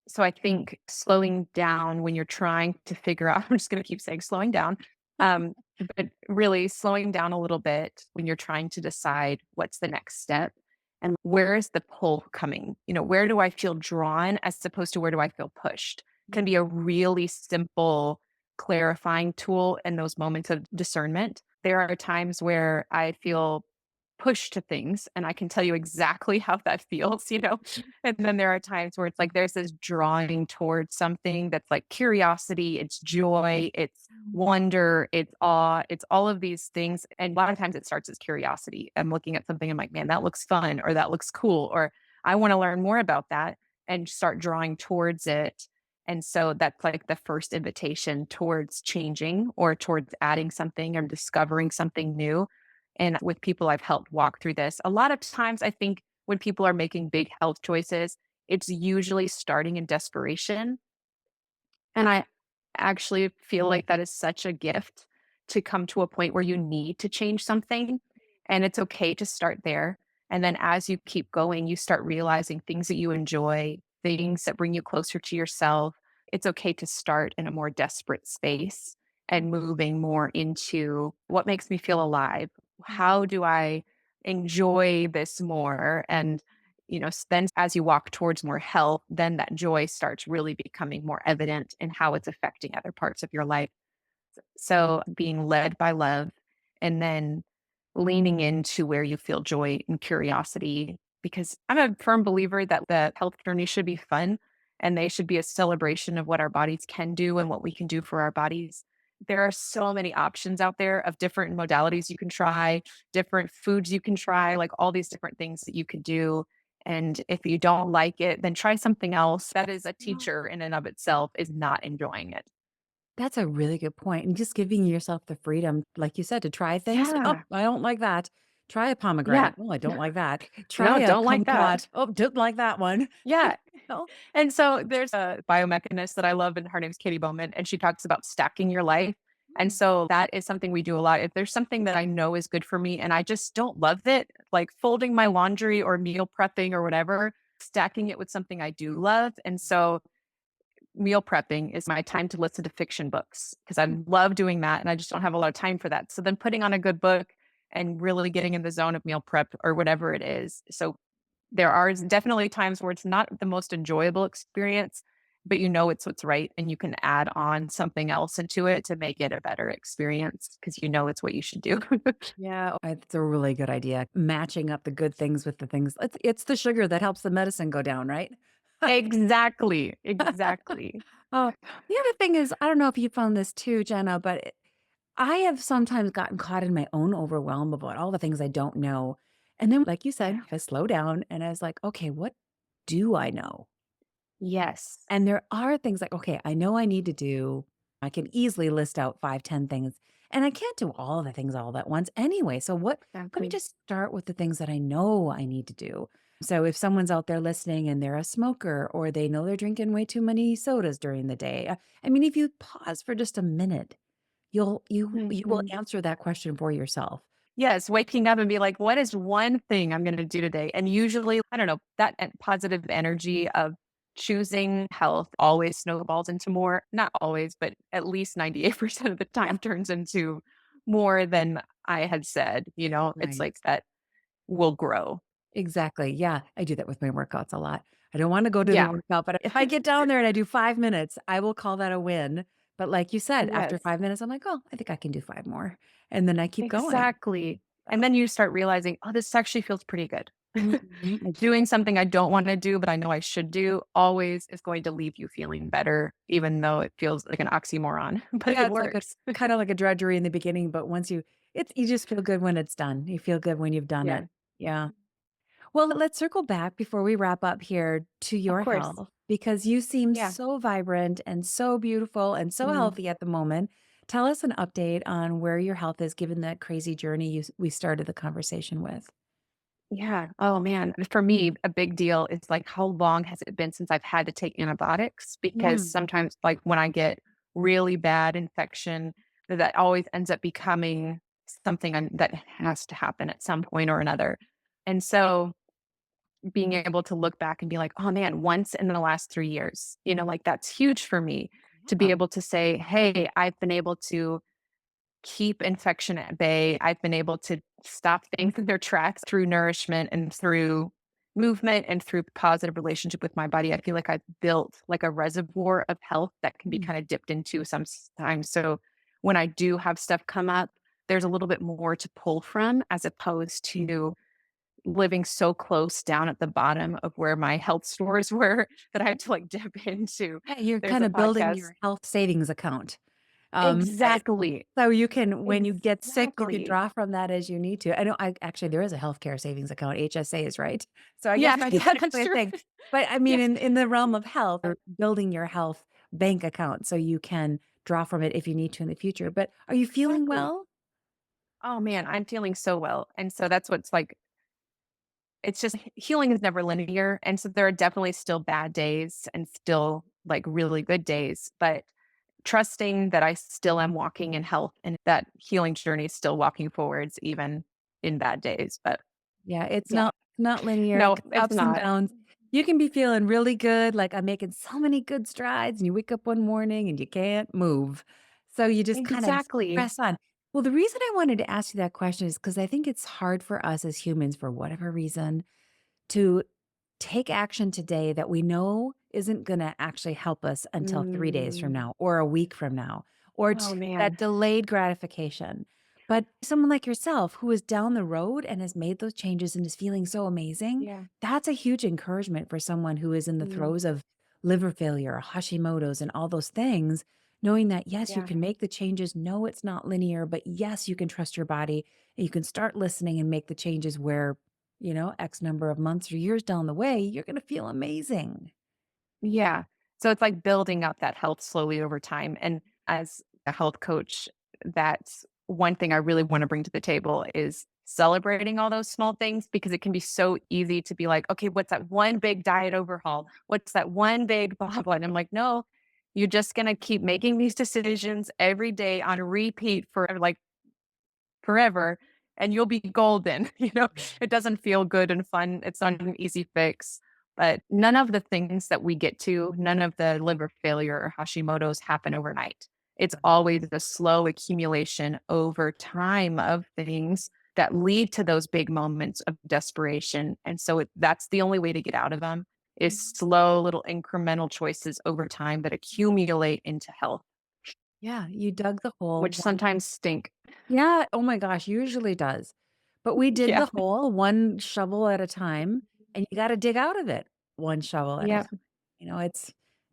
[SPEAKER 1] So I think slowing down when you're trying to figure out, I'm just going to keep saying slowing down, um, but really slowing down a little bit when you're trying to decide what's the next step and where is the pull coming? Where do I feel drawn as opposed to where do I feel pushed? Can be a really simple clarifying tool in those moments of discernment. There are times where I feel pushed to things and I can tell you exactly how that feels. And then there are times where it's like there's this drawing towards something that's like curiosity, it's joy, it's wonder, it's awe, it's all of these things. And a lot of times it starts as curiosity. I'm looking at something, I'm like, man, that looks fun, or that looks cool, or I want to learn more about that and start drawing towards it. And so that's like the first invitation towards changing or towards adding something or discovering something new. And with people I've helped walk through this, a lot of times I think when people are making big health choices, it's usually starting in desperation. And I actually feel like that is such a gift to come to a point where you need to change something. And it's okay to start there. And then as you keep going, you start realizing things that you enjoy, things that bring you closer to yourself. It's okay to start in a more desperate space and moving more into what makes me feel alive. How do I enjoy this more? And then as you walk towards more health, then that joy starts really becoming more evident in how it's affecting other parts of your life. So being led by love and then leaning into where you feel joy and curiosity, because I'm a firm believer that the health journey should be fun and they should be a celebration of what our bodies can do and what we can do for our bodies. There are so many options out there of different modalities you can try, different foods you can try, like all these different things that you could do. And if you don't like it, then try something else. That is a teacher in and of itself is not enjoying it.
[SPEAKER 2] that's a really good point, and just giving yourself the freedom, like you said, to try things. "Oh,
[SPEAKER 1] Yeah.
[SPEAKER 2] I don't like that." Try a
[SPEAKER 1] Yeah.
[SPEAKER 2] pomegranate. "Oh, I don't like that." Try
[SPEAKER 1] No,
[SPEAKER 2] a
[SPEAKER 1] don't like that.
[SPEAKER 2] kumquat. "Oh, don't like that one."
[SPEAKER 1] Yeah.
[SPEAKER 2] Oh,
[SPEAKER 1] And so there's a biomechanist that I love, and her name's Katie Bowman, and she talks about stacking your life. And
[SPEAKER 2] mm,
[SPEAKER 1] so that is something we do a lot. If there's something that I know is good for me and I just don't love it, like folding my laundry or meal prepping or whatever, stacking it with something I do love. And so meal prepping is my time to listen to fiction books because I love doing that and I just don't have a lot of time for that. So then putting on a good book and really getting in the zone of meal prep or whatever it is. So there are definitely times where it's not the most enjoyable experience, but it's what's right and you can add on something else into it to make it a better experience because it's what you should do.
[SPEAKER 2] yeah, it's a really good idea. Matching up the good things with the things it's the sugar that helps the medicine go down, right?
[SPEAKER 1] Exactly, exactly.
[SPEAKER 2] Oh, the other thing is, I don't know if you found this too, Jenna, but I have sometimes gotten caught in my own overwhelm about all the things I don't know. And then, like you said,
[SPEAKER 1] Yeah.
[SPEAKER 2] I slow down and I was like, okay, what do I know?
[SPEAKER 1] Yes,
[SPEAKER 2] And there are things like, okay, I know I need to do, I can easily list out 5, 10 things. And I can't do all the things all at once anyway. So let me
[SPEAKER 1] exactly.
[SPEAKER 2] just start with the things that I know I need to do. So if someone's out there listening and they're a smoker or they know they're drinking way too many sodas during the day, I mean, if you pause for just a minute, you will
[SPEAKER 1] Mhm.
[SPEAKER 2] answer that question for yourself.
[SPEAKER 1] Yes, waking up and be like, what is one thing I'm going to do today? And usually, I don't know, that positive energy of choosing health always snowballs into more, not always, but at least 98% of the
[SPEAKER 2] Yeah.
[SPEAKER 1] time turns into more than I had said, it's
[SPEAKER 2] Right.
[SPEAKER 1] like that will grow.
[SPEAKER 2] Exactly. Yeah. I do that with my workouts a lot. I don't want to go to the
[SPEAKER 1] Yeah.
[SPEAKER 2] workout, but if I get down there and I do 5 minutes, I will call that a win. But like you said, after
[SPEAKER 1] Yes.
[SPEAKER 2] 5 minutes, I'm like, oh, I think I can do five more. And then I keep going.
[SPEAKER 1] Exactly. And
[SPEAKER 2] So,
[SPEAKER 1] then you start realizing, "Oh, this actually feels pretty good."
[SPEAKER 2] mhm.
[SPEAKER 1] Doing something I don't wanna do, but I know I should do, always is going to leave you feeling better, even though it feels like an oxymoron, but
[SPEAKER 2] Yeah,
[SPEAKER 1] it
[SPEAKER 2] it's like a
[SPEAKER 1] works.
[SPEAKER 2] kind of like a drudgery in the beginning, but once you just feel good when it's done. You feel good when you've done
[SPEAKER 1] Yeah.
[SPEAKER 2] it. Yeah. Well, let's circle back before we wrap up here to
[SPEAKER 1] Of
[SPEAKER 2] your
[SPEAKER 1] course.
[SPEAKER 2] health because you seem
[SPEAKER 1] Yeah.
[SPEAKER 2] so vibrant and so beautiful and so
[SPEAKER 1] Mhm.
[SPEAKER 2] healthy at the moment. Tell us an update on where your health is given that crazy journey we started the conversation with.
[SPEAKER 1] Yeah. Oh, man. For me, a big deal is, like, how long has it been since I've had to take antibiotics? Because
[SPEAKER 2] Mm.
[SPEAKER 1] sometimes, like, when I get really bad infection, that always ends up becoming something that has to happen at some point or another. And so being able to look back and be like, "Oh, man, once in the last 3 years," like, that's huge for me to be
[SPEAKER 2] Yeah.
[SPEAKER 1] able to say, "Hey, I've been able to keep infection at bay. I've been able to stop things in their tracks through nourishment and through movement and through positive relationship with my body." I feel like I've built like a reservoir of health that can be
[SPEAKER 2] Mm.
[SPEAKER 1] kind of dipped into sometimes. So when I do have stuff come up, there's a little bit more to pull from as opposed to living so close down at the bottom of where my health stores were that I had to like dip into.
[SPEAKER 2] Yeah, you're
[SPEAKER 1] There's
[SPEAKER 2] kind
[SPEAKER 1] a
[SPEAKER 2] of building
[SPEAKER 1] podcast.
[SPEAKER 2] your health savings account. And
[SPEAKER 1] Exactly.
[SPEAKER 2] so you can when you get sick, you can
[SPEAKER 1] Exactly.
[SPEAKER 2] draw from that as you need to. I know I actually there is a healthcare savings account, HSAs, right? So I guess
[SPEAKER 1] Yeah,
[SPEAKER 2] that's
[SPEAKER 1] yeah, that's
[SPEAKER 2] actually a
[SPEAKER 1] true.
[SPEAKER 2] thing. But I
[SPEAKER 1] Yeah,
[SPEAKER 2] mean, in the realm of health, you're building your health bank account so you can draw from it if you need to in the future. But are you feeling
[SPEAKER 1] exactly.
[SPEAKER 2] well?
[SPEAKER 1] Oh man, I'm feeling so well. And so that's what's like, it's just healing is never linear. And so there are definitely still bad days and still like really good days, but trusting that I still am walking in health and that healing journey is still walking forwards, even in bad days. But
[SPEAKER 2] Yeah, it's
[SPEAKER 1] yeah,
[SPEAKER 2] not linear,
[SPEAKER 1] no,
[SPEAKER 2] it's
[SPEAKER 1] it's
[SPEAKER 2] ups and
[SPEAKER 1] not.
[SPEAKER 2] downs. You can be feeling really good, like, "I'm making so many good strides," and you wake up one morning and you can't move. So you just kind of
[SPEAKER 1] Exactly.
[SPEAKER 2] press on. Well, the reason I wanted to ask you that question is because I think it's hard for us as humans, for whatever reason, to take action today that we know isn't gonna actually help us until 3 days from
[SPEAKER 1] Mm.
[SPEAKER 2] now or a week from now or
[SPEAKER 1] Oh
[SPEAKER 2] that
[SPEAKER 1] man.
[SPEAKER 2] delayed gratification. But someone like yourself who is down the road and has made those changes and is feeling so amazing,
[SPEAKER 1] Yeah.
[SPEAKER 2] that's a huge encouragement for someone who is in the
[SPEAKER 1] Mm.
[SPEAKER 2] throes of liver failure, Hashimoto's, and all those things, knowing that, yes, you
[SPEAKER 1] Yeah.
[SPEAKER 2] can make the changes. No, it's not linear, but yes, you can trust your body and you can start listening and make the changes where X number of months or years down the way, you're gonna feel amazing.
[SPEAKER 1] Yeah. So it's like building up that health slowly over time. And as a health coach, that's one thing I really want to bring to the table is celebrating all those small things because it can be so easy to be like, okay, what's that one big diet overhaul? What's that one big blah blah? And I'm like, no, you're just gonna keep making these decisions every day on repeat for like forever and you'll be golden. It doesn't feel good and fun. It's not an easy fix. But none of the things that we get to, none of the liver failure or Hashimoto's happen overnight. It's always a slow accumulation over time of things that lead to those big moments of desperation. And so that's the only way to get out of them is slow little incremental choices over time that accumulate into health,
[SPEAKER 2] Yeah, you dug the hole
[SPEAKER 1] which
[SPEAKER 2] one.
[SPEAKER 1] sometimes stink.
[SPEAKER 2] Yeah, oh my gosh, usually does. But we did
[SPEAKER 1] Yeah.
[SPEAKER 2] the hole one shovel at a time, and you gotta dig out of it one shovel at a
[SPEAKER 1] Yeah.
[SPEAKER 2] time.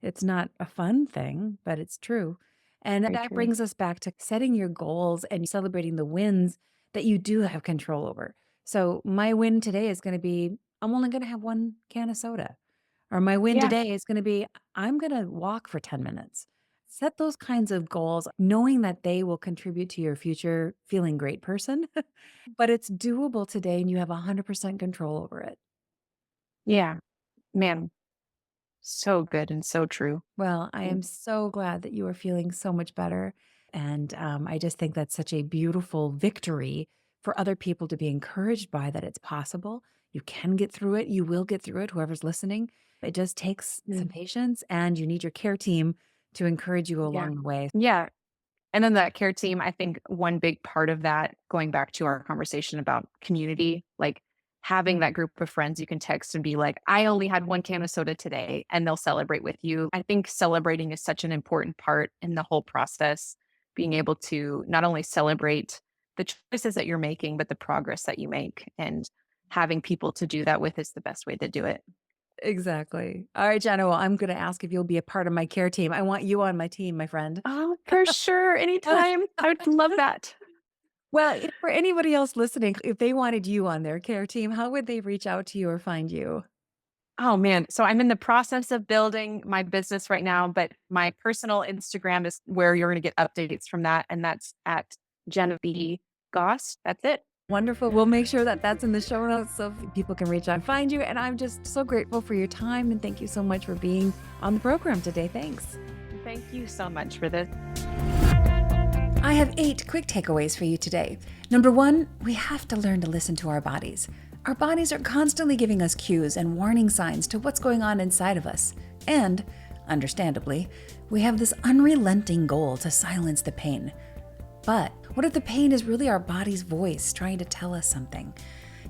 [SPEAKER 2] It's not a fun thing, but it's true. And
[SPEAKER 1] Very
[SPEAKER 2] that
[SPEAKER 1] true.
[SPEAKER 2] brings us back to setting your goals and celebrating the wins that you do have control over. So my win today is gonna be, I'm only gonna have 1 can of soda. Or my win
[SPEAKER 1] Yeah.
[SPEAKER 2] today is gonna be, I'm gonna walk for 10 minutes. Set those kinds of goals, knowing that they will contribute to your future feeling great person, but it's doable today and you have 100% control over it.
[SPEAKER 1] Yeah. Man, so good and so true.
[SPEAKER 2] Well, I
[SPEAKER 1] Mm.
[SPEAKER 2] am so glad that you are feeling so much better. And I just think that's such a beautiful victory for other people to be encouraged by that it's possible. You can get through it. You will get through it, whoever's listening. It just takes some
[SPEAKER 1] Mm.
[SPEAKER 2] patience, and you need your care team to encourage you
[SPEAKER 1] Yeah.
[SPEAKER 2] along the way.
[SPEAKER 1] Yeah. And then that care team, I think one big part of that, going back to our conversation about community, like having that group of friends you can text and be like, I only had one can of soda today, and they'll celebrate with you. I think celebrating is such an important part in the whole process, being able to not only celebrate the choices that you're making, but the progress that you make. And having people to do that with is the best way to do it.
[SPEAKER 2] Exactly. All right, Jenna, well, I'm gonna ask if you'll be a part of my care team. I want you on my team, my friend.
[SPEAKER 1] Oh, for sure. Anytime. I would love that.
[SPEAKER 2] Well, for anybody else listening, if they wanted you on their care team, how would they reach out to you or find you?
[SPEAKER 1] Oh man. So I'm in the process of building my business right now, but my personal Instagram is where you're going to get updates from that. And that's at Jenna Goss. That's it.
[SPEAKER 2] Wonderful. We'll make sure that that's in the show notes so people can reach out and find you. And I'm just so grateful for your time. And thank you so much for being on the program today. Thanks.
[SPEAKER 1] Thank you so much for this.
[SPEAKER 2] I have 8 quick takeaways for you today. Number 1, we have to learn to listen to our bodies. Our bodies are constantly giving us cues and warning signs to what's going on inside of us. And, understandably, we have this unrelenting goal to silence the pain. But what if the pain is really our body's voice trying to tell us something?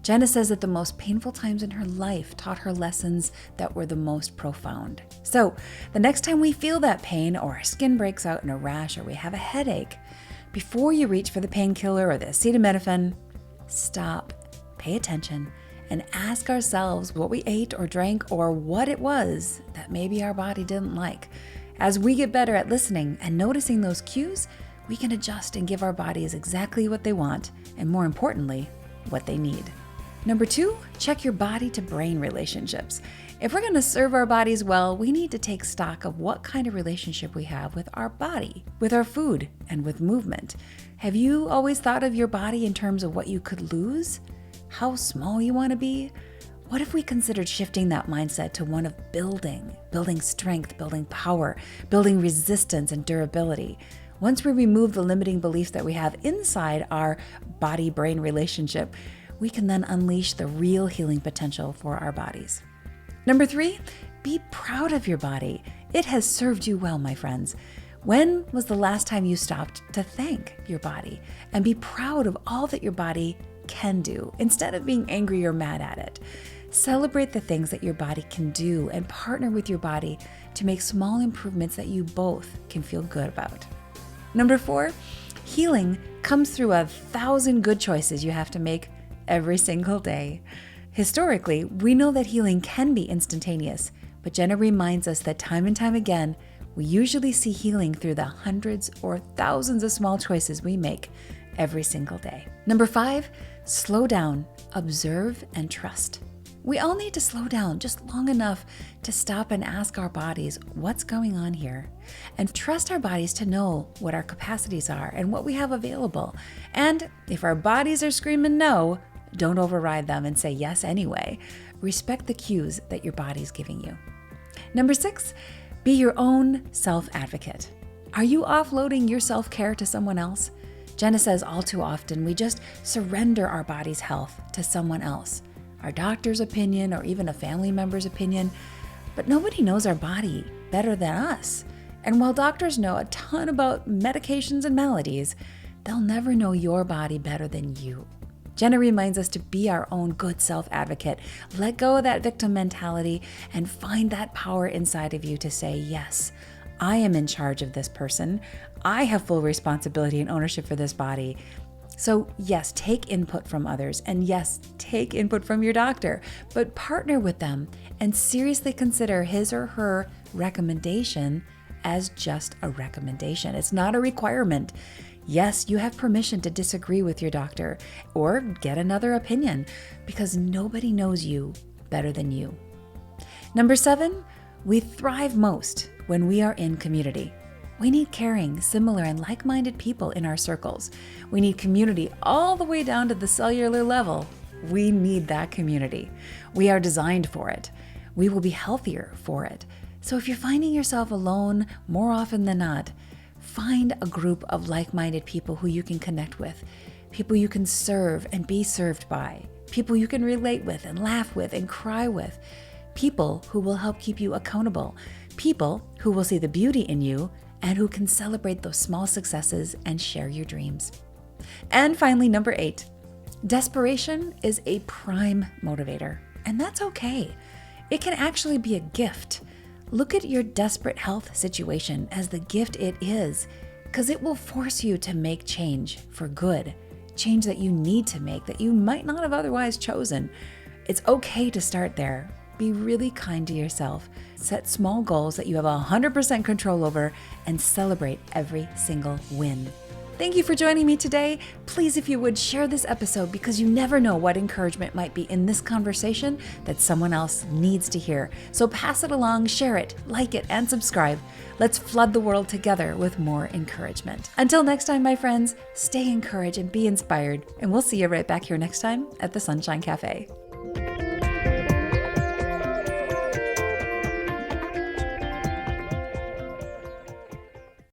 [SPEAKER 2] Jenna says that the most painful times in her life taught her lessons that were the most profound. So, the next time we feel that pain, or our skin breaks out in a rash, or we have a headache, before you reach for the painkiller or the acetaminophen, stop, pay attention, and ask ourselves what we ate or drank or what it was that maybe our body didn't like. As we get better at listening and noticing those cues, we can adjust and give our bodies exactly what they want, and more importantly, what they need. Number 2, check your body to brain relationships. If we're going to serve our bodies well, we need to take stock of what kind of relationship we have with our body, with our food, and with movement. Have you always thought of your body in terms of what you could lose? How small you want to be? What if we considered shifting that mindset to one of building strength, building power, building resistance and durability? Once we remove the limiting beliefs that we have inside our body-brain relationship, we can then unleash the real healing potential for our bodies. Number 3, be proud of your body. It has served you well, my friends. When was the last time you stopped to thank your body and be proud of all that your body can do instead of being angry or mad at it? Celebrate the things that your body can do and partner with your body to make small improvements that you both can feel good about. Number 4, healing comes through 1,000 good choices you have to make every single day. Historically, we know that healing can be instantaneous, but Jenna reminds us that time and time again, we usually see healing through the hundreds or thousands of small choices we make every single day. Number 5, slow down, observe, and trust. We all need to slow down just long enough to stop and ask our bodies what's going on here, and trust our bodies to know what our capacities are and what we have available. And if our bodies are screaming no, don't override them and say yes anyway. Respect the cues that your body's giving you. Number 6, be your own self-advocate. Are you offloading your self-care to someone else? Jenna says all too often we just surrender our body's health to someone else, our doctor's opinion or even a family member's opinion, but nobody knows our body better than us. And while doctors know a ton about medications and maladies, they'll never know your body better than you. Jenna reminds us to be our own good self-advocate, let go of that victim mentality, and find that power inside of you to say, yes, I am in charge of this person. I have full responsibility and ownership for this body. So yes, take input from others, and yes, take input from your doctor, but partner with them and seriously consider his or her recommendation as just a recommendation. It's not a requirement. Yes, you have permission to disagree with your doctor or get another opinion because nobody knows you better than you. Number 7, we thrive most when we are in community. We need caring, similar, and like-minded people in our circles. We need community all the way down to the cellular level. We need that community. We are designed for it. We will be healthier for it. So if you're finding yourself alone more often than not, find a group of like-minded people who you can connect with, people you can serve and be served by, people you can relate with and laugh with and cry with, people who will help keep you accountable, people who will see the beauty in you and who can celebrate those small successes and share your dreams. And finally, number 8, desperation is a prime motivator, and that's okay. It can actually be a gift. Look at your desperate health situation as the gift it is, because it will force you to make change for good, change that you need to make that you might not have otherwise chosen. It's okay to start there. Be really kind to yourself. Set small goals that you have 100% control over and celebrate every single win. Thank you for joining me today. Please, if you would, share this episode because you never know what encouragement might be in this conversation that someone else needs to hear. So pass it along, share it, like it, and subscribe. Let's flood the world together with more encouragement. Until next time, my friends, stay encouraged and be inspired, and we'll see you right back here next time at the Sunshine Café.